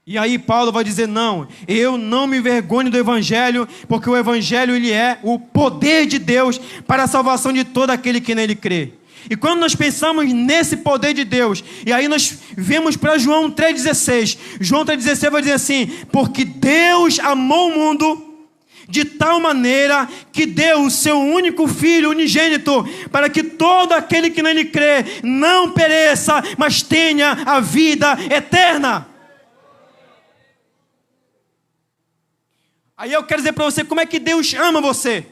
E aí Paulo vai dizer, não, eu não me envergonho do Evangelho, porque o Evangelho ele é o poder de Deus para a salvação de todo aquele que nele crê. E quando nós pensamos nesse poder de Deus, e aí nós vemos para João 3,16, João 3,16 vai dizer assim, porque Deus amou o mundo de tal maneira que deu o seu único Filho unigênito, para que todo aquele que nele crê não pereça, mas tenha a vida eterna. Aí eu quero dizer para você como é que Deus ama você.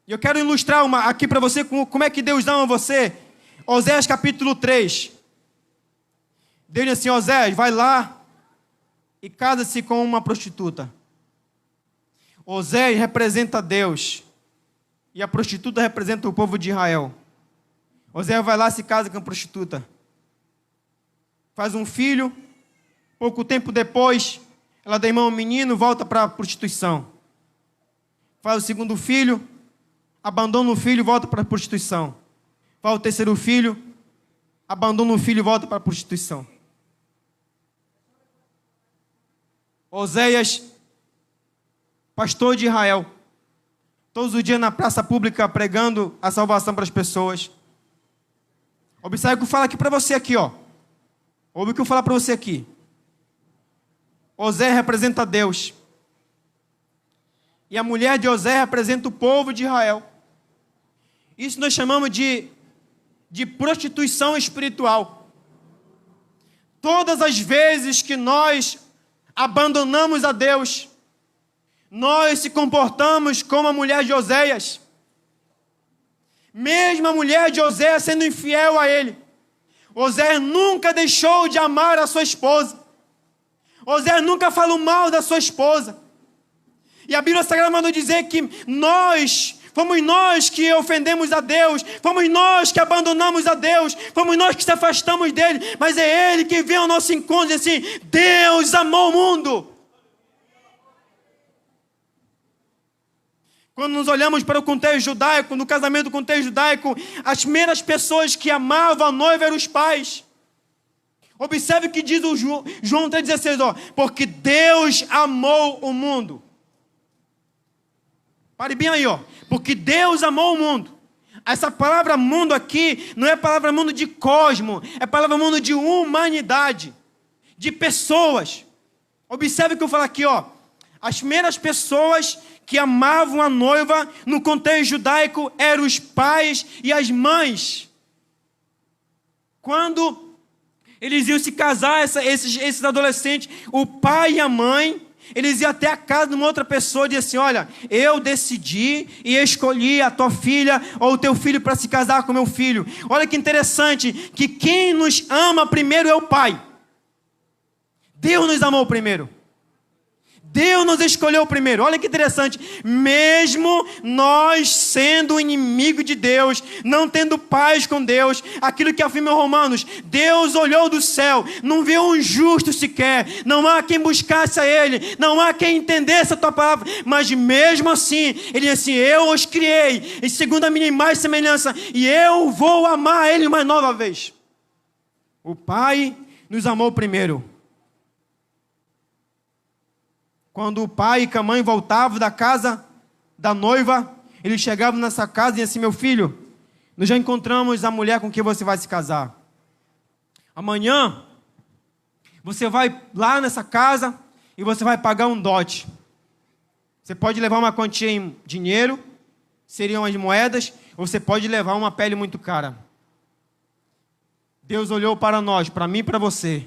E eu quero ilustrar aqui para você como é que Deus ama você. Oséias capítulo 3. Deus diz assim, Oséias, vai lá e casa-se com uma prostituta. Oséias representa Deus. E a prostituta representa o povo de Israel. Oséias vai lá e se casa com a prostituta. Faz um filho. Pouco tempo depois, ela dá irmão ao menino, volta para a prostituição. Faz o segundo filho. Abandona o filho e volta para a prostituição. Vai o terceiro filho, abandona o filho e volta para a prostituição. Oséias, pastor de Israel, todos os dias na praça pública pregando a salvação para as pessoas. Observe o que eu falo aqui para você aqui, ó. Ouve o que eu falo para você aqui. Oséias representa Deus. E a mulher de Oséias representa o povo de Israel. Isso nós chamamos de prostituição espiritual. Todas as vezes que nós abandonamos a Deus. Nós se comportamos como a mulher de Oséias. Mesmo a mulher de Oséias sendo infiel a ele. Oséias nunca deixou de amar a sua esposa. Oséias nunca falou mal da sua esposa. E a Bíblia Sagrada mandou dizer que fomos nós que ofendemos a Deus, fomos nós que abandonamos a Deus, fomos nós que se afastamos dele, mas é ele que vem ao nosso encontro e diz assim: Deus amou o mundo. Quando nos olhamos para o contexto judaico, no casamento do contexto judaico, as primeiras pessoas que amavam a noiva eram os pais. Observe o que diz o João 3,16, porque Deus amou o mundo. Pare bem aí, porque Deus amou o mundo. Essa palavra mundo aqui não é palavra mundo de cosmo, é palavra mundo de humanidade, de pessoas. Observe o que eu falo aqui, as primeiras pessoas que amavam a noiva no contexto judaico eram os pais e as mães. Quando eles iam se casar, esses adolescentes, o pai e a mãe, eles iam até a casa de uma outra pessoa e diziam assim: olha, eu decidi e escolhi a tua filha ou o teu filho para se casar com meu filho. Olha que interessante, que quem nos ama primeiro é o pai. Deus nos amou primeiro. Deus nos escolheu primeiro. Olha que interessante. Mesmo nós sendo inimigo de Deus, não tendo paz com Deus, aquilo que afirma em Romanos, Deus olhou do céu, não viu um justo sequer, não há quem buscasse a Ele, não há quem entendesse a tua palavra, mas mesmo assim, Ele disse assim: eu os criei, e segundo a minha imagem e semelhança, e eu vou amar Ele mais nova vez. O Pai nos amou primeiro. Quando o pai e a mãe voltavam da casa da noiva, eles chegavam nessa casa e diziam assim: meu filho, nós já encontramos a mulher com quem você vai se casar. Amanhã, você vai lá nessa casa e você vai pagar um dote. Você pode levar uma quantia em dinheiro, seriam as moedas, ou você pode levar uma pele muito cara. Deus olhou para nós, para mim e para você.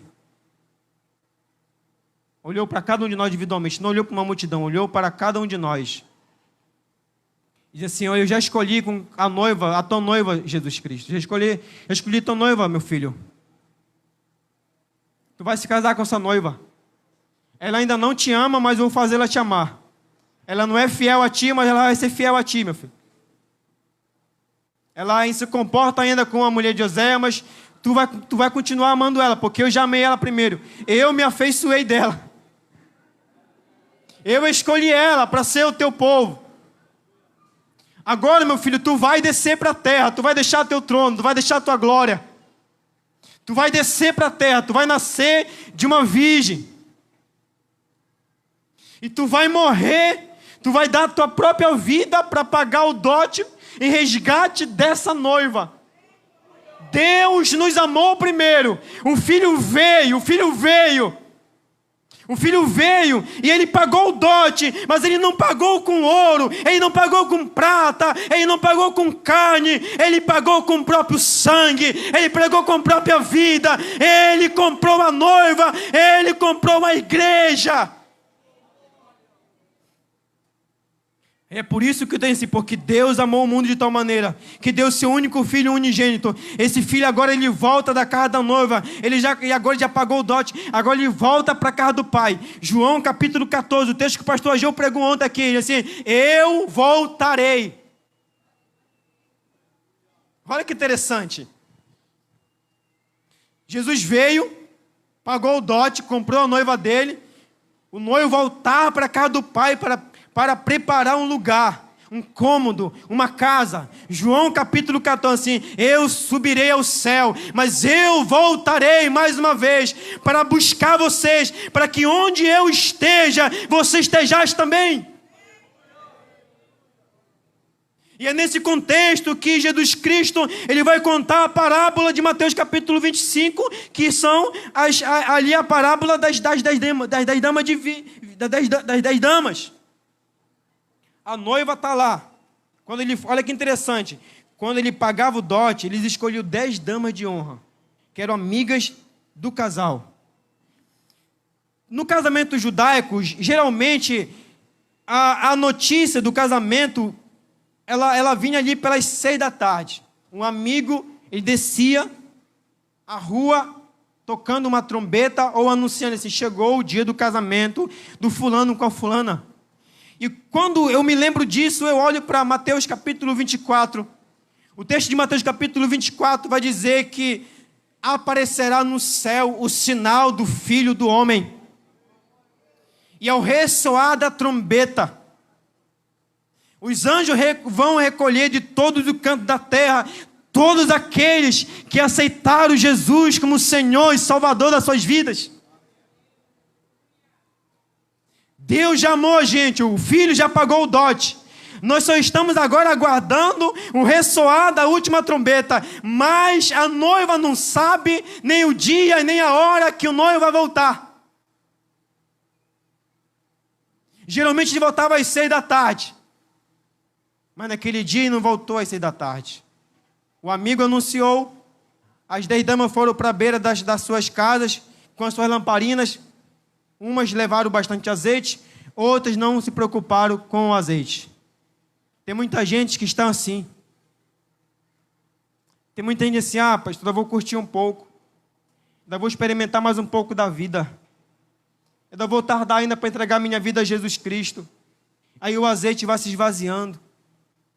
Olhou para cada um de nós individualmente, não olhou para uma multidão, olhou para cada um de nós. E disse assim: eu já escolhi com a noiva, a tua noiva, Jesus Cristo. Eu escolhi tua noiva, meu filho. Tu vai se casar com essa noiva. Ela ainda não te ama, mas eu vou fazê-la te amar. Ela não é fiel a ti, mas ela vai ser fiel a ti, meu filho. Ela se comporta ainda com a mulher de Oséias, mas tu vai continuar amando ela, porque eu já amei ela primeiro. Eu me afeiçoei dela. Eu escolhi ela para ser o teu povo. Agora, meu filho, tu vai descer para a terra, tu vai deixar teu trono, tu vai deixar tua glória. Tu vai descer para a terra, tu vai nascer de uma virgem. E tu vai morrer, tu vai dar tua própria vida para pagar o dote em resgate dessa noiva. Deus nos amou primeiro. O Filho veio. O Filho veio e Ele pagou o dote, mas Ele não pagou com ouro, Ele não pagou com prata, Ele não pagou com carne, Ele pagou com o próprio sangue, Ele pagou com a própria vida, Ele comprou a noiva, Ele comprou a igreja. É por isso que eu tenho assim, porque Deus amou o mundo de tal maneira, que deu seu único filho unigênito. Esse filho agora ele volta da casa da noiva, e agora já pagou o dote, agora ele volta para a casa do pai. João capítulo 14, o texto que o pastor Ageu pregou ontem aqui, ele assim: eu voltarei. Olha que interessante. Jesus veio, pagou o dote, comprou a noiva dele, o noivo voltar para a casa do pai para preparar um lugar, um cômodo, uma casa. João capítulo 14, assim: eu subirei ao céu, mas eu voltarei mais uma vez para buscar vocês, para que onde eu esteja, você estejais também. E é nesse contexto que Jesus Cristo ele vai contar a parábola de Mateus capítulo 25, que são ali a parábola das 10 damas. A noiva está lá. Olha que interessante. Quando ele pagava o dote, eles escolhiam 10 damas de honra, que eram amigas do casal. No casamento judaico, geralmente, a notícia do casamento, ela vinha ali pelas 6 da tarde. Um amigo, ele descia a rua, tocando uma trombeta, ou anunciando assim, chegou o dia do casamento do fulano com a fulana. E quando eu me lembro disso, eu olho para Mateus capítulo 24. O texto de Mateus capítulo 24 vai dizer que aparecerá no céu o sinal do Filho do Homem. E ao ressoar da trombeta, os anjos vão recolher de todos os cantos da terra todos aqueles que aceitaram Jesus como Senhor e Salvador das suas vidas. Deus já amou a gente, o Filho já pagou o dote. Nós só estamos agora aguardando o ressoar da última trombeta, mas a noiva não sabe nem o dia nem a hora que o noivo vai voltar. Geralmente ele voltava às 6 da tarde, mas naquele dia ele não voltou às 6 da tarde. O amigo anunciou, as 10 damas foram para a beira das suas casas com as suas lamparinas. Umas levaram bastante azeite, outras não se preocuparam com o azeite. Tem muita gente que está assim. Tem muita gente assim, pastor, eu vou curtir um pouco. Ainda vou experimentar mais um pouco da vida. Ainda vou tardar ainda para entregar minha vida a Jesus Cristo. Aí o azeite vai se esvaziando.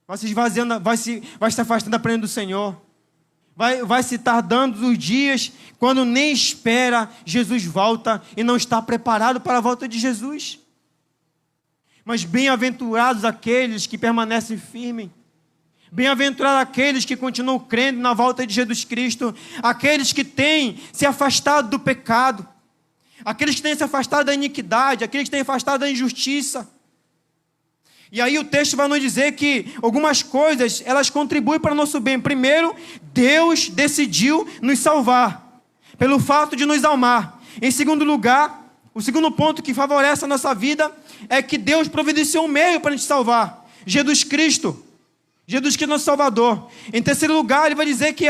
Vai se esvaziando, vai se afastando da presença do Senhor. Vai se tardando os dias, quando nem espera, Jesus volta e não está preparado para a volta de Jesus. Mas bem-aventurados aqueles que permanecem firmes. Bem-aventurados aqueles que continuam crendo na volta de Jesus Cristo. Aqueles que têm se afastado do pecado. Aqueles que têm se afastado da iniquidade. Aqueles que têm se afastado da injustiça. E aí o texto vai nos dizer que algumas coisas, elas contribuem para o nosso bem. Primeiro, Deus decidiu nos salvar, pelo fato de nos amar. Em segundo lugar, o segundo ponto que favorece a nossa vida é que Deus providenciou um meio para nos salvar. Jesus Cristo. Jesus Cristo é nosso Salvador. Em terceiro lugar, ele vai dizer que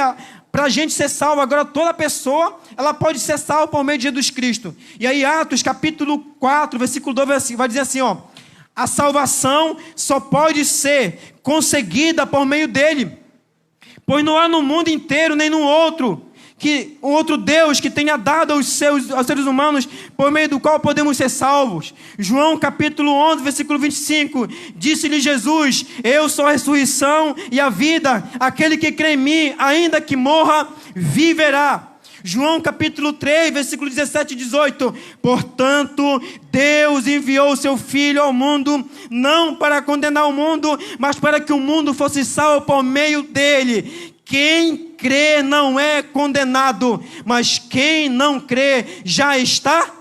para a gente ser salvo, agora toda pessoa, ela pode ser salva por meio de Jesus Cristo. E aí Atos capítulo 4, versículo 2 vai dizer assim, a salvação só pode ser conseguida por meio dele, pois não há no mundo inteiro, nem no outro, que um outro Deus que tenha dado aos seres humanos, por meio do qual podemos ser salvos. João capítulo 11, versículo 25, disse-lhe Jesus, eu sou a ressurreição e a vida, aquele que crê em mim, ainda que morra, viverá. João capítulo 3, versículo 17 e 18. Portanto, Deus enviou o seu Filho ao mundo, não para condenar o mundo, mas para que o mundo fosse salvo por meio dele. Quem crê não é condenado, mas quem não crê já está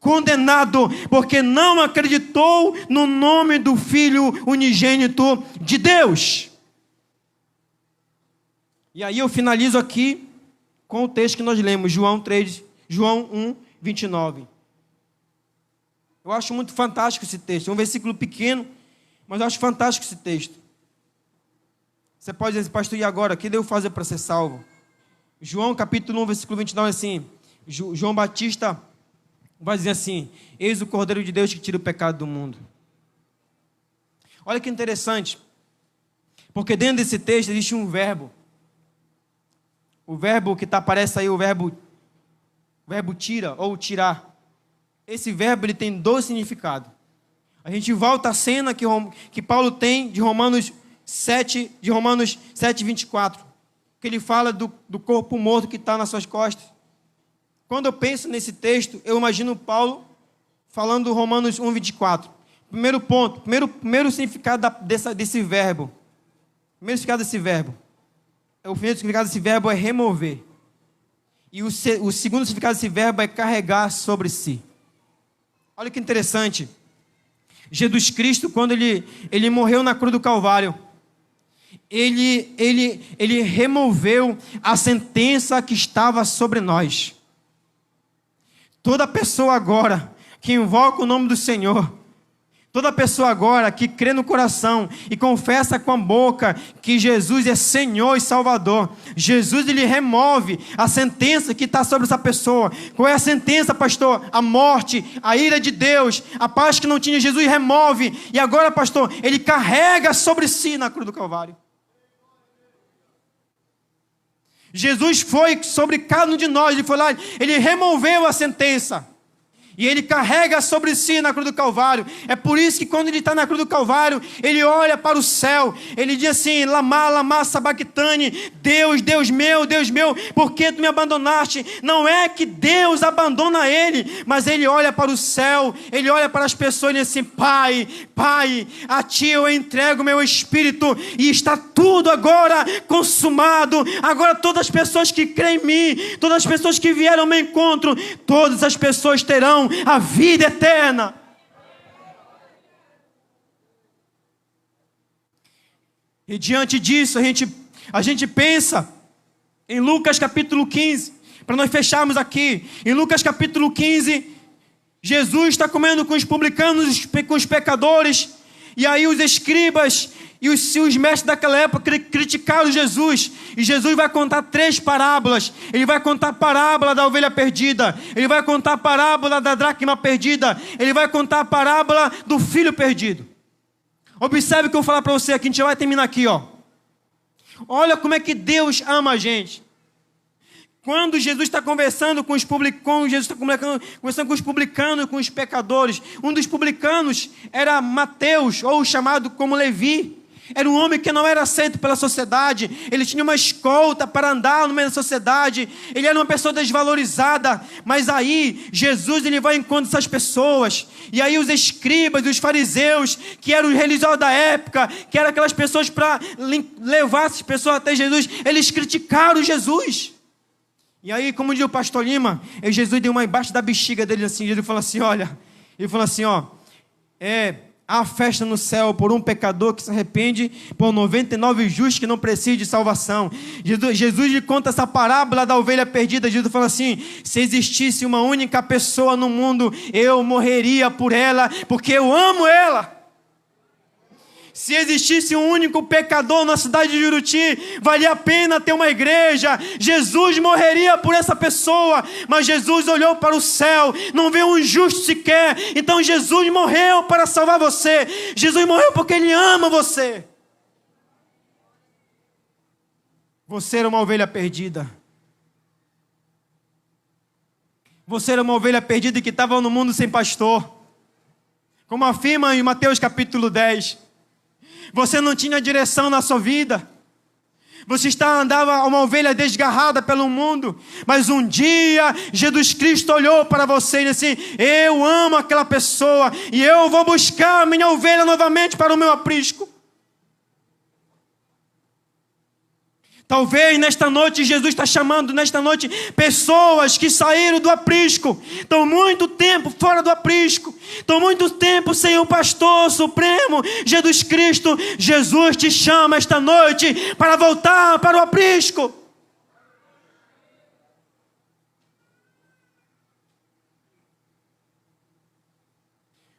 condenado, porque não acreditou no nome do Filho unigênito de Deus. E aí eu finalizo aqui com o texto que nós lemos, João 1, 29. Eu acho muito fantástico esse texto. É um versículo pequeno, mas eu acho fantástico esse texto. Você pode dizer, pastor, e agora? O que devo fazer para ser salvo? João capítulo 1, versículo 29, assim, João Batista vai dizer assim, eis o Cordeiro de Deus que tira o pecado do mundo. Olha que interessante, porque dentro desse texto existe um verbo. O verbo que aparece aí, o verbo tira ou tirar. Esse verbo ele tem 2 significados. A gente volta à cena que Paulo tem de Romanos 7, 24. Que ele fala do corpo morto que está nas suas costas. Quando eu penso nesse texto, eu imagino Paulo falando do Romanos 1, 24. Primeiro ponto, primeiro significado desse verbo. Primeiro significado desse verbo. O primeiro significado desse verbo é remover. E o segundo significado desse verbo é carregar sobre si. Olha que interessante. Jesus Cristo, quando ele morreu na cruz do Calvário, ele removeu a sentença que estava sobre nós. Toda pessoa agora que invoca o nome do Senhor, Toda pessoa agora que crê no coração e confessa com a boca que Jesus é Senhor e Salvador, Jesus ele remove a sentença que está sobre essa pessoa. Qual é a sentença, pastor? A morte, a ira de Deus, a paz que não tinha. Jesus remove. E agora, pastor, ele carrega sobre si na cruz do Calvário. Jesus foi sobre cada um de nós. Ele foi lá, ele removeu a sentença. E ele carrega sobre si na cruz do Calvário. É por isso que quando ele está na cruz do Calvário, ele olha para o céu. Ele diz assim: Lama, lama, sabactane. Deus, Deus meu, por que tu me abandonaste? Não é que Deus abandona ele, mas ele olha para o céu. Ele olha para as pessoas e diz assim: Pai, Pai, a ti eu entrego o meu espírito. E está tudo agora consumado. Agora todas as pessoas que creem em mim, todas as pessoas que vieram ao meu encontro, todas as pessoas terão a vida eterna. E diante disso, a gente pensa em Lucas capítulo 15, para nós fecharmos aqui. Em Lucas capítulo 15, Jesus está comendo com os publicanos, com os pecadores, e aí os escribas e os mestres daquela época criticaram Jesus. E Jesus vai contar 3 parábolas. Ele vai contar a parábola da ovelha perdida. Ele vai contar a parábola da dracma perdida. Ele vai contar a parábola do filho perdido. Observe o que eu vou falar para você aqui. A gente já vai terminar aqui, ó. Olha como é que Deus ama a gente. Quando Jesus está conversando com os publicanos, Jesus está conversando com os publicanos, com os pecadores. Um dos publicanos era Mateus, ou chamado como Levi. Era um homem que não era aceito pela sociedade. Ele tinha uma escolta para andar no meio da sociedade. Ele era uma pessoa desvalorizada. Mas aí, Jesus ele vai em encontro dessas pessoas. E aí os escribas e os fariseus, que eram os religiosos da época, que eram aquelas pessoas para levar essas pessoas até Jesus, eles criticaram Jesus. E aí, como diz o pastor Lima, Jesus deu uma embaixo da bexiga dele assim. Ele falou assim, olha, há festa no céu por um pecador que se arrepende, por 99 justos que não precisam de salvação. Jesus lhe conta essa parábola da ovelha perdida. Jesus fala assim: se existisse uma única pessoa no mundo, eu morreria por ela, porque eu amo ela. Se existisse um único pecador na cidade de Juruti, valia a pena ter uma igreja. Jesus morreria por essa pessoa, mas Jesus olhou para o céu, não vê um justo sequer. Então Jesus morreu para salvar você. Jesus morreu porque Ele ama você. Você era uma ovelha perdida. Você era uma ovelha perdida que estava no mundo sem pastor. Como afirma em Mateus capítulo 10. Você não tinha direção na sua vida. Você andava uma ovelha desgarrada pelo mundo. Mas um dia, Jesus Cristo olhou para você e disse assim: eu amo aquela pessoa e eu vou buscar a minha ovelha novamente para o meu aprisco. Talvez nesta noite Jesus está chamando nesta noite pessoas que saíram do aprisco, estão muito tempo fora do aprisco, estão muito tempo sem o pastor supremo Jesus Cristo. Jesus te chama esta noite para voltar para o aprisco.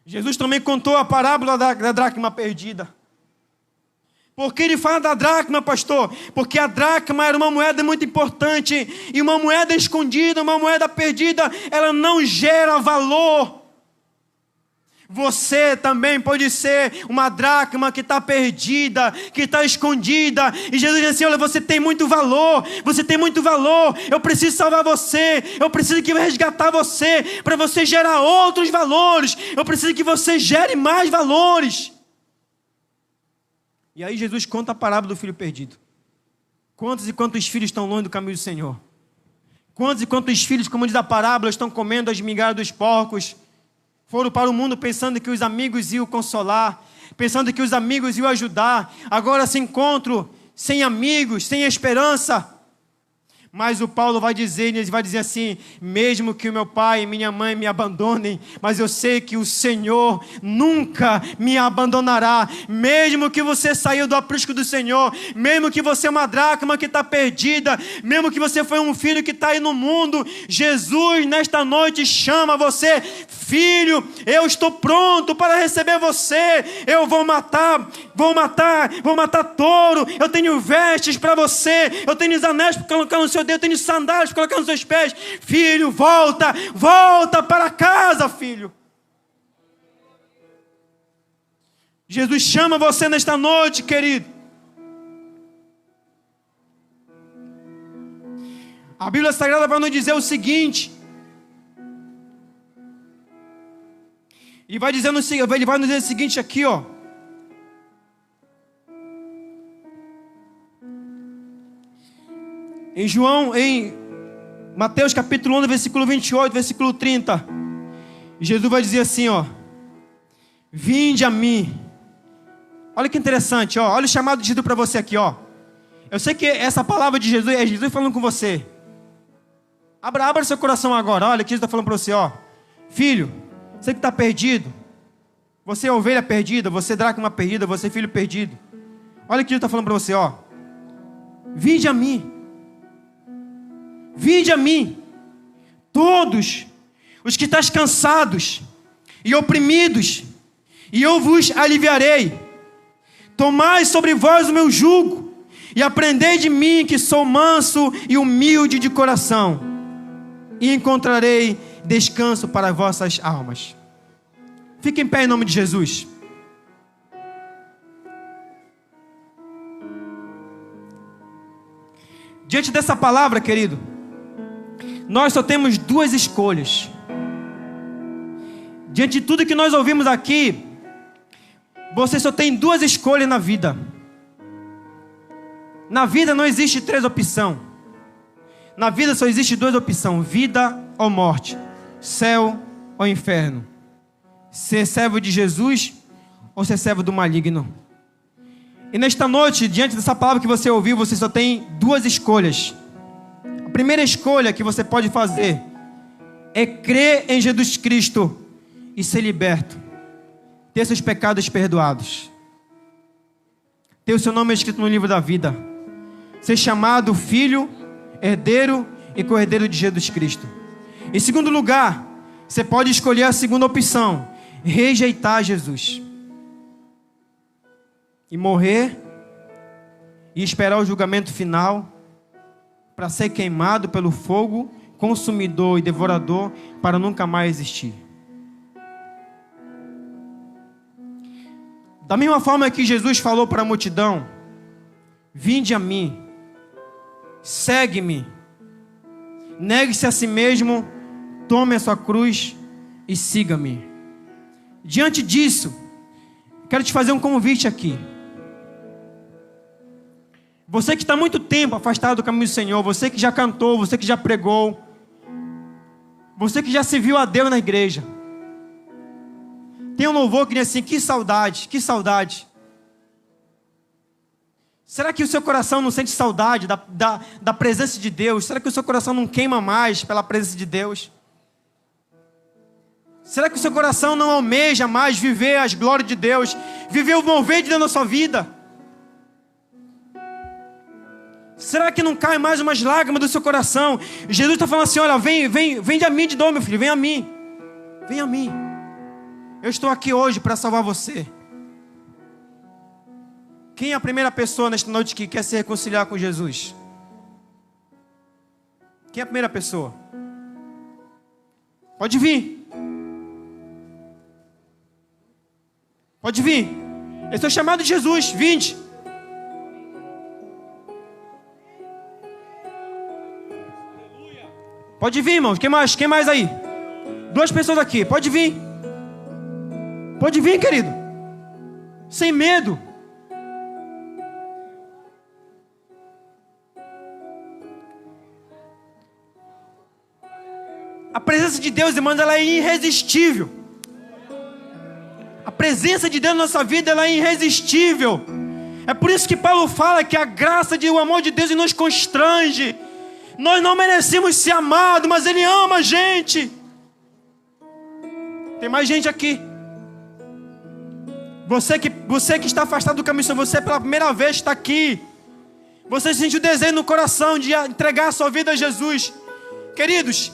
Jesus também contou a parábola da dracma perdida. Por que ele fala da dracma, pastor? Porque a dracma era uma moeda muito importante. E uma moeda escondida, uma moeda perdida, ela não gera valor. Você também pode ser uma dracma que está perdida, que está escondida. E Jesus diz assim: olha, você tem muito valor. Você tem muito valor. Eu preciso salvar você. Eu preciso que eu resgatar você, para você gerar outros valores. Eu preciso que você gere mais valores. E aí Jesus conta a parábola do filho perdido. Quantos e quantos filhos estão longe do caminho do Senhor? Quantos e quantos filhos, como diz a parábola, estão comendo as migalhas dos porcos? Foram para o mundo pensando que os amigos iam consolar, pensando que os amigos iam ajudar. Agora se encontram sem amigos, sem esperança. Mas o Paulo vai dizer assim: mesmo que o meu pai e minha mãe me abandonem, mas eu sei que o Senhor nunca me abandonará. Mesmo que você saiu do aprisco do Senhor, mesmo que você é uma dracma que está perdida, mesmo que você foi um filho que está aí no mundo, Jesus nesta noite chama você: filho, eu estou pronto para receber você, eu vou matar touro, eu tenho vestes para você, eu tenho anéis para colocar no seu dedo, eu tenho sandálias para colocar nos seus pés. Filho, volta para casa, filho. Jesus chama você nesta noite, querido. A Bíblia Sagrada vai nos dizer o seguinte. Ele vai nos dizer o seguinte aqui, ó. Em Mateus capítulo 1, versículo 28, versículo 30. Jesus vai dizer assim, ó. Vinde a mim. Olha que interessante, ó. Olha o chamado de Jesus para você aqui, ó. Eu sei que essa palavra de Jesus é Jesus falando com você. Abra seu coração agora. Olha o que Jesus está falando para você, ó. Filho, você que está perdido. Você é ovelha perdida. Você é dracma perdida. Você é filho perdido. Olha o que Jesus está falando para você, ó. Vinde a mim. Vinde a mim. Todos os que estáis cansados e oprimidos, e eu vos aliviarei. Tomai sobre vós o meu jugo, e aprendei de mim, que sou manso e humilde de coração, e encontrarei descanso para as vossas almas. Fique em pé em nome de Jesus. Diante dessa palavra, querido, nós só temos duas escolhas. Diante de tudo que nós ouvimos aqui, você só tem duas escolhas na vida. Na vida não existe três opções. Na vida só existe duas opções: vida ou morte, céu ou inferno. Ser servo de Jesus ou ser servo do maligno. E nesta noite, diante dessa palavra que você ouviu, você só tem duas escolhas. A primeira escolha que você pode fazer é crer em Jesus Cristo e ser liberto, ter seus pecados perdoados, ter o seu nome escrito no livro da vida, ser chamado filho, herdeiro e co-herdeiro de Jesus Cristo. Em segundo lugar, você pode escolher a segunda opção: rejeitar Jesus e morrer e esperar o julgamento final para ser queimado pelo fogo consumidor e devorador, para nunca mais existir. Da mesma forma que Jesus falou para a multidão: vinde a mim, segue-me, negue-se a si mesmo, tome a sua cruz e siga-me. Diante disso, quero te fazer um convite aqui. Você que está há muito tempo afastado do caminho do Senhor, você que já cantou, você que já pregou, você que já serviu a Deus na igreja, tem um louvor que diz assim: que saudade, que saudade. Será que o seu coração não sente saudade da presença de Deus? Será que o seu coração não queima mais pela presença de Deus? Será que o seu coração não almeja mais viver as glórias de Deus, viver o mover de Deus na sua vida? Será que não cai mais umas lágrimas do seu coração? Jesus está falando assim: olha, vem a mim de novo, meu filho, vem a mim. Vem a mim. Eu estou aqui hoje para salvar você. Quem é a primeira pessoa nesta noite que quer se reconciliar com Jesus? Quem é a primeira pessoa? Pode vir. Pode vir. Esse é o chamado de Jesus. Vinde. Pode vir, irmãos. Quem mais? Quem mais aí? Duas pessoas aqui. Pode vir. Pode vir, querido. Sem medo. A presença de Deus, irmãos, ela é irresistível. A presença de Deus na nossa vida, ela é irresistível. É por isso que Paulo fala que a graça e o amor de Deus nos constrange. Nós não merecemos ser amados, mas Ele ama a gente. Tem mais gente aqui. Você que está afastado do caminho, você pela primeira vez está aqui. Você sente o desejo no coração de entregar a sua vida a Jesus. Queridos,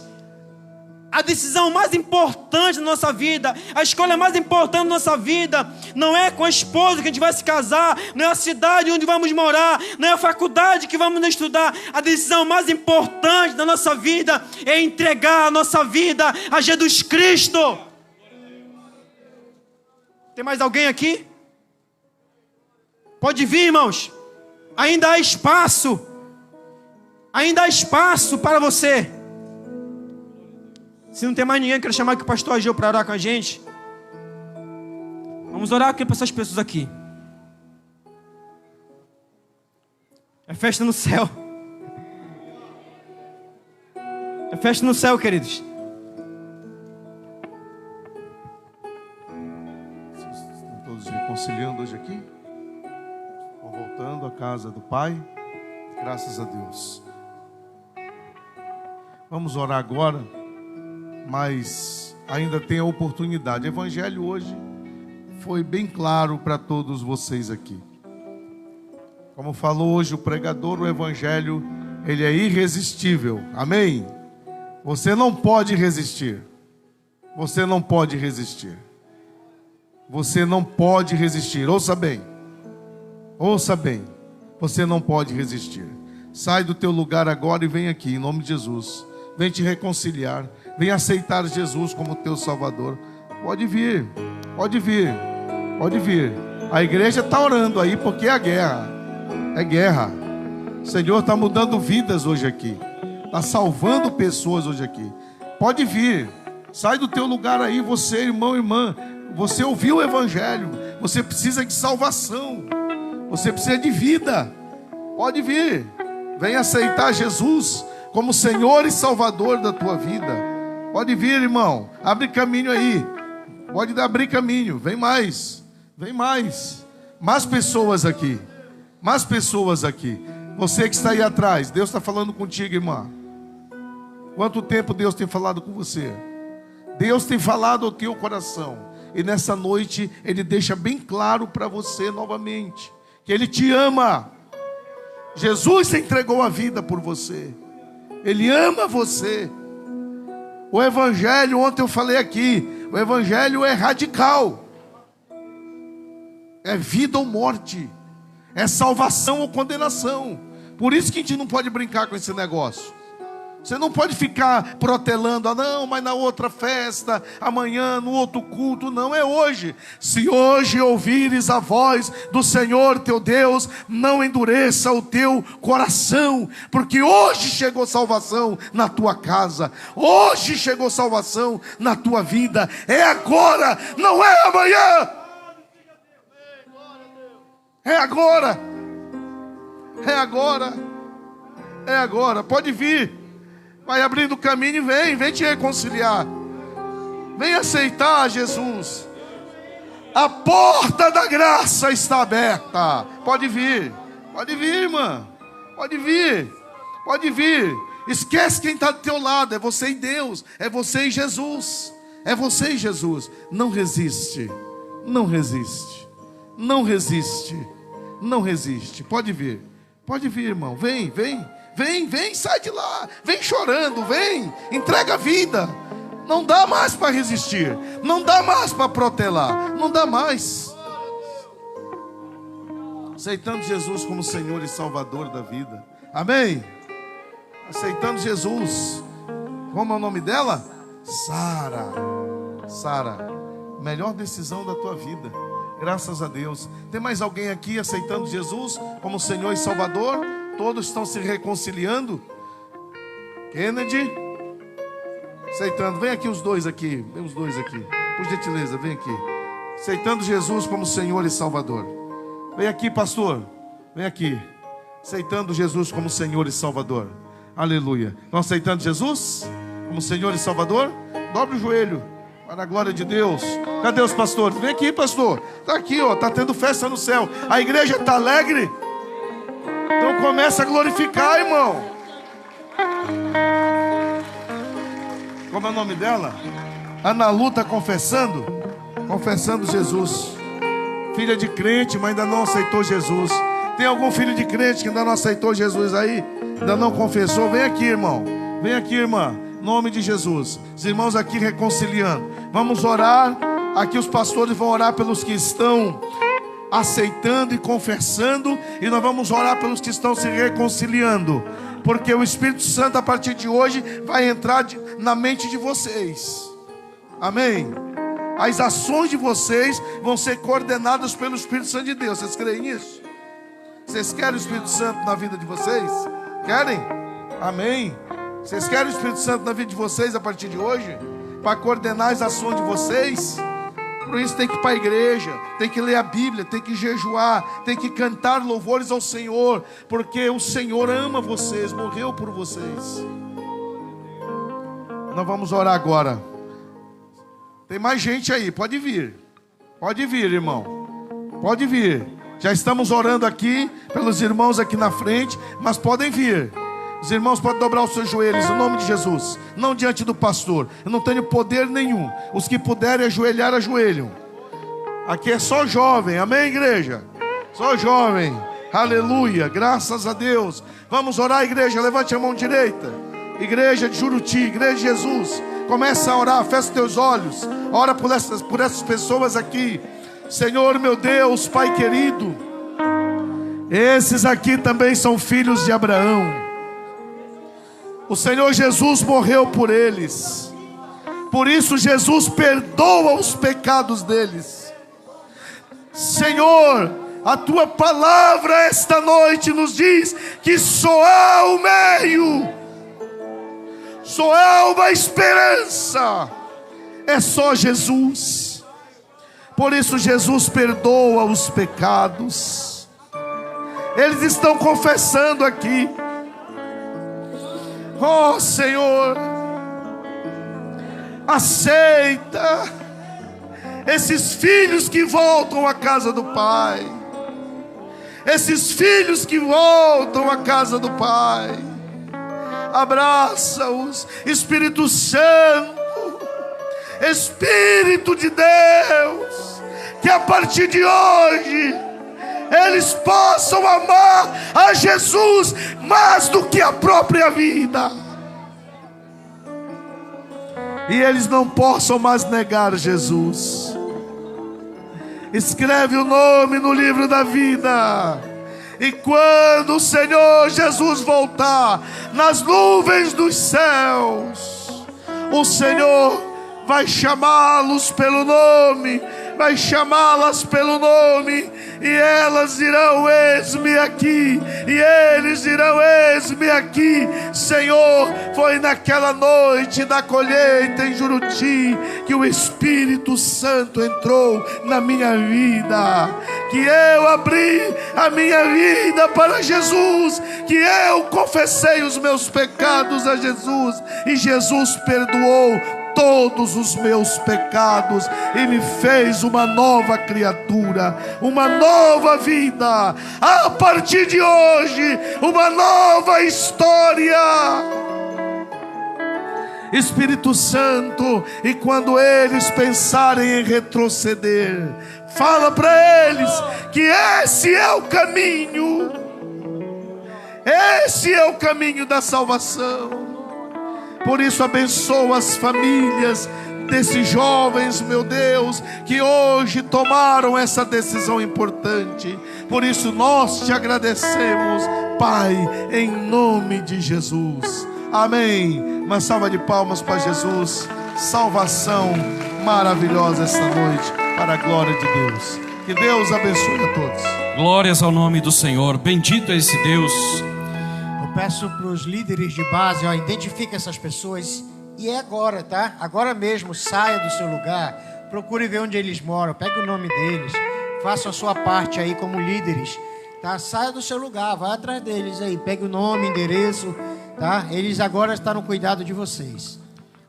A decisão mais importante da nossa vida, a escolha mais importante da nossa vida, não é com a esposa que a gente vai se casar, não é a cidade onde vamos morar, não é a faculdade que vamos estudar. A decisão mais importante da nossa vida é entregar a nossa vida a Jesus Cristo. Tem mais alguém aqui? Pode vir, irmãos. Ainda há espaço. Ainda há espaço para você. Se não tem mais ninguém, eu quero chamar aqui o pastor Ageu para orar com a gente. Vamos orar aqui para essas pessoas aqui. É festa no céu. É festa no céu, queridos. Estão todos reconciliando hoje aqui? Estão voltando à casa do Pai? Graças a Deus. Vamos orar agora. Mas ainda tem a oportunidade. O Evangelho hoje foi bem claro para todos vocês aqui. Como falou hoje o pregador, o Evangelho, ele é irresistível. Amém? Você não pode resistir. Você não pode resistir. Você não pode resistir. Ouça bem. Ouça bem. Você não pode resistir. Sai do teu lugar agora e vem aqui, em nome de Jesus. Vem te reconciliar. Vem aceitar Jesus como teu Salvador. Pode vir, pode vir, pode vir. A igreja está orando aí porque é a guerra. É guerra. O Senhor está mudando vidas hoje aqui. Está salvando pessoas hoje aqui. Pode vir. Sai do teu lugar aí, você, irmão, irmã. Você ouviu o Evangelho. Você precisa de salvação. Você precisa de vida. Pode vir. Vem aceitar Jesus como Senhor e Salvador da tua vida. Pode vir, irmão. Abre caminho aí. Pode abrir caminho. Vem mais. Vem mais. Mais pessoas aqui. Mais pessoas aqui. Você que está aí atrás. Deus está falando contigo, irmã. Quanto tempo Deus tem falado com você? Deus tem falado ao teu coração. E nessa noite Ele deixa bem claro para você novamente. Que Ele te ama. Jesus entregou a vida por você. Ele ama você. O Evangelho, ontem eu falei aqui, o Evangelho é radical. É vida ou morte. É salvação ou condenação. Por isso que a gente não pode brincar com esse negócio. Você não pode ficar protelando, ah não, mas na outra festa, amanhã, no outro culto, não, é hoje. Se hoje ouvires a voz do Senhor teu Deus, não endureça o teu coração, porque hoje chegou salvação na tua casa, hoje chegou salvação na tua vida, é agora, não é amanhã, é agora, é agora, é agora, pode vir. Vai abrindo o caminho e vem te reconciliar. Vem aceitar Jesus. A porta da graça está aberta. Pode vir, irmã. Pode vir, pode vir. Esquece quem está do teu lado. É você e Deus, é você e Jesus. É você e Jesus. Não resiste, não resiste, não resiste, não resiste. Pode vir, irmão. Vem. Vem, sai de lá. Vem chorando, vem. Entrega a vida. Não dá mais para resistir. Não dá mais para protelar. Não dá mais. Aceitando Jesus como Senhor e Salvador da vida. Amém? Aceitando Jesus. Como é o nome dela? Sara. Sara. Melhor decisão da tua vida. Graças a Deus. Tem mais alguém aqui aceitando Jesus como Senhor e Salvador? Todos estão se reconciliando. Kennedy, aceitando. Vem aqui os dois aqui. Vem os dois aqui. Por gentileza, vem aqui. Aceitando Jesus como Senhor e Salvador. Vem aqui, pastor. Vem aqui. Aceitando Jesus como Senhor e Salvador. Aleluia. Estão aceitando Jesus como Senhor e Salvador? Dobre o joelho para a glória de Deus. Cadê os pastores? Vem aqui, pastor. Está aqui, ó. Está tendo festa no céu. A igreja está alegre. Então começa a glorificar, irmão. Como é o nome dela? Ana Lu está confessando Jesus. Filha de crente, mas ainda não aceitou Jesus. Tem algum filho de crente que ainda não aceitou Jesus aí? Ainda não confessou? Vem aqui, irmão. Vem aqui, irmã. Em nome de Jesus. Os irmãos aqui reconciliando. Vamos orar. Aqui os pastores vão orar pelos que estão aceitando e confessando, e nós vamos orar pelos que estão se reconciliando, porque o Espírito Santo a partir de hoje vai entrar na mente de vocês. Amém? As ações de vocês vão ser coordenadas pelo Espírito Santo de Deus. Vocês creem nisso? Vocês querem o Espírito Santo na vida de vocês? Querem? Amém? Vocês querem o Espírito Santo na vida de vocês a partir de hoje? Para coordenar as ações de vocês? Por isso tem que ir para a igreja, tem que ler a Bíblia, tem que jejuar, tem que cantar louvores ao Senhor, porque o Senhor ama vocês, morreu por vocês. Nós vamos orar agora. Tem mais gente aí, pode vir, irmão, pode vir. Já estamos orando aqui pelos irmãos aqui na frente, mas podem vir. Os irmãos podem dobrar os seus joelhos em nome de Jesus, não diante do pastor. Eu não tenho poder nenhum. Os que puderem ajoelhar, ajoelham. Aqui é só jovem, amém, igreja? Só jovem, aleluia, graças a Deus. Vamos orar, igreja, levante a mão direita. Igreja de Juruti, igreja de Jesus, começa a orar, fecha os teus olhos. Ora por essas pessoas aqui. Senhor meu Deus, Pai querido, esses aqui também são filhos de Abraão. O Senhor Jesus morreu por eles. Por isso Jesus perdoa os pecados deles. Senhor, a Tua palavra esta noite nos diz que só há o meio, só há uma esperança. É só Jesus. Por isso Jesus perdoa os pecados. Eles estão confessando aqui. Oh Senhor, aceita esses filhos que voltam à casa do Pai, esses filhos que voltam à casa do Pai. Abraça-os, Espírito Santo, Espírito de Deus, que a partir de hoje eles possam amar a Jesus mais do que a própria vida, e eles não possam mais negar Jesus. Escreve o nome no livro da vida, e quando o Senhor Jesus voltar nas nuvens dos céus, o Senhor vai chamá-los pelo nome, vai chamá-las pelo nome, e elas dirão: eis-me aqui, e eles dirão: eis-me aqui. Senhor, foi naquela noite da colheita em Juruti que o Espírito Santo entrou na minha vida, que eu abri a minha vida para Jesus, que eu confessei os meus pecados a Jesus, e Jesus perdoou todos os meus pecados e me fez uma nova criatura, uma nova vida. A partir de hoje, uma nova história. Espírito Santo, e quando eles pensarem em retroceder, fala para eles que esse é o caminho, esse é o caminho da salvação. Por isso abençoa as famílias desses jovens, meu Deus, que hoje tomaram essa decisão importante. Por isso nós te agradecemos, Pai, em nome de Jesus. Amém. Uma salva de palmas para Jesus. Salvação maravilhosa esta noite, para a glória de Deus. Que Deus abençoe a todos. Glórias ao nome do Senhor. Bendito é esse Deus. Peço para os líderes de base, identifique essas pessoas, e é agora, tá? Agora mesmo, saia do seu lugar, procure ver onde eles moram, pegue o nome deles, faça a sua parte aí como líderes, tá? Saia do seu lugar, vai atrás deles aí, pegue o nome, endereço, tá? Eles agora estão no cuidado de vocês.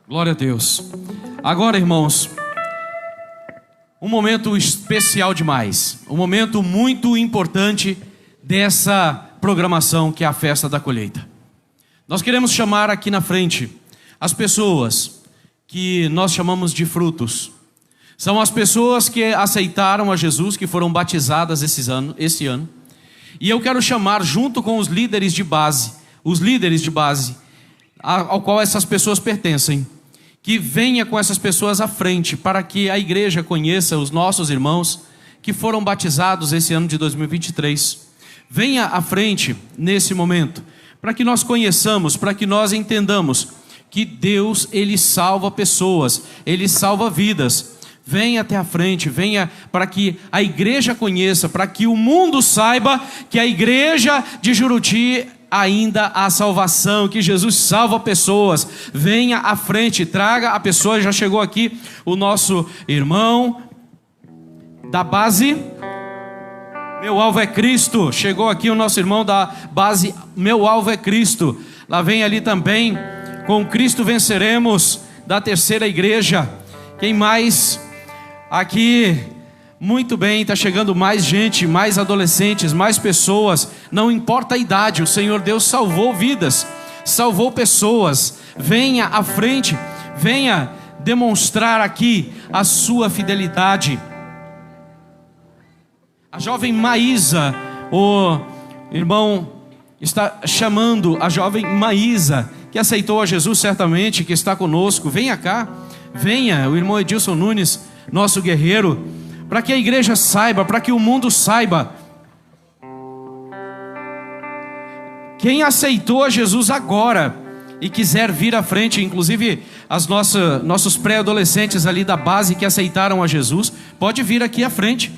Glória a Deus. Agora, irmãos, um momento especial demais, um momento muito importante dessa programação, que é a festa da colheita. Nós queremos chamar aqui na frente as pessoas que nós chamamos de frutos. São as pessoas que aceitaram a Jesus, que foram batizadas esse ano. E eu quero chamar, junto com os líderes de base, ao qual essas pessoas pertencem, que venha com essas pessoas à frente, para que a igreja conheça os nossos irmãos que foram batizados esse ano de 2023. Venha à frente nesse momento, para que nós conheçamos, para que nós entendamos que Deus, Ele salva pessoas, Ele salva vidas. Venha até a frente, venha para que a igreja conheça, para que o mundo saiba que a igreja de Juruti ainda há salvação, que Jesus salva pessoas. Venha à frente, traga a pessoa. Já chegou aqui o nosso irmão da base Meu Alvo é Cristo. Chegou aqui o nosso irmão da base Meu Alvo é Cristo. Lá vem ali também, Com Cristo Venceremos, da terceira igreja. Quem mais? Aqui, muito bem, está chegando mais gente, mais adolescentes, mais pessoas. Não importa a idade, o Senhor Deus salvou vidas, salvou pessoas. Venha à frente, venha demonstrar aqui a sua fidelidade. A jovem Maísa, o irmão está chamando a jovem Maísa, que aceitou a Jesus certamente, que está conosco. Venha cá, venha, o irmão Edilson Nunes, nosso guerreiro, para que a igreja saiba, para que o mundo saiba. Quem aceitou a Jesus agora e quiser vir à frente, inclusive nossos pré-adolescentes ali da base que aceitaram a Jesus, pode vir aqui à frente.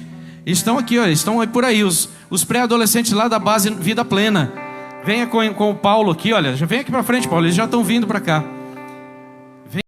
Estão aqui, ó, estão aí por aí, os pré-adolescentes lá da base Vida Plena. Venha com o Paulo aqui, olha, já vem aqui para frente, Paulo, eles já estão vindo para cá.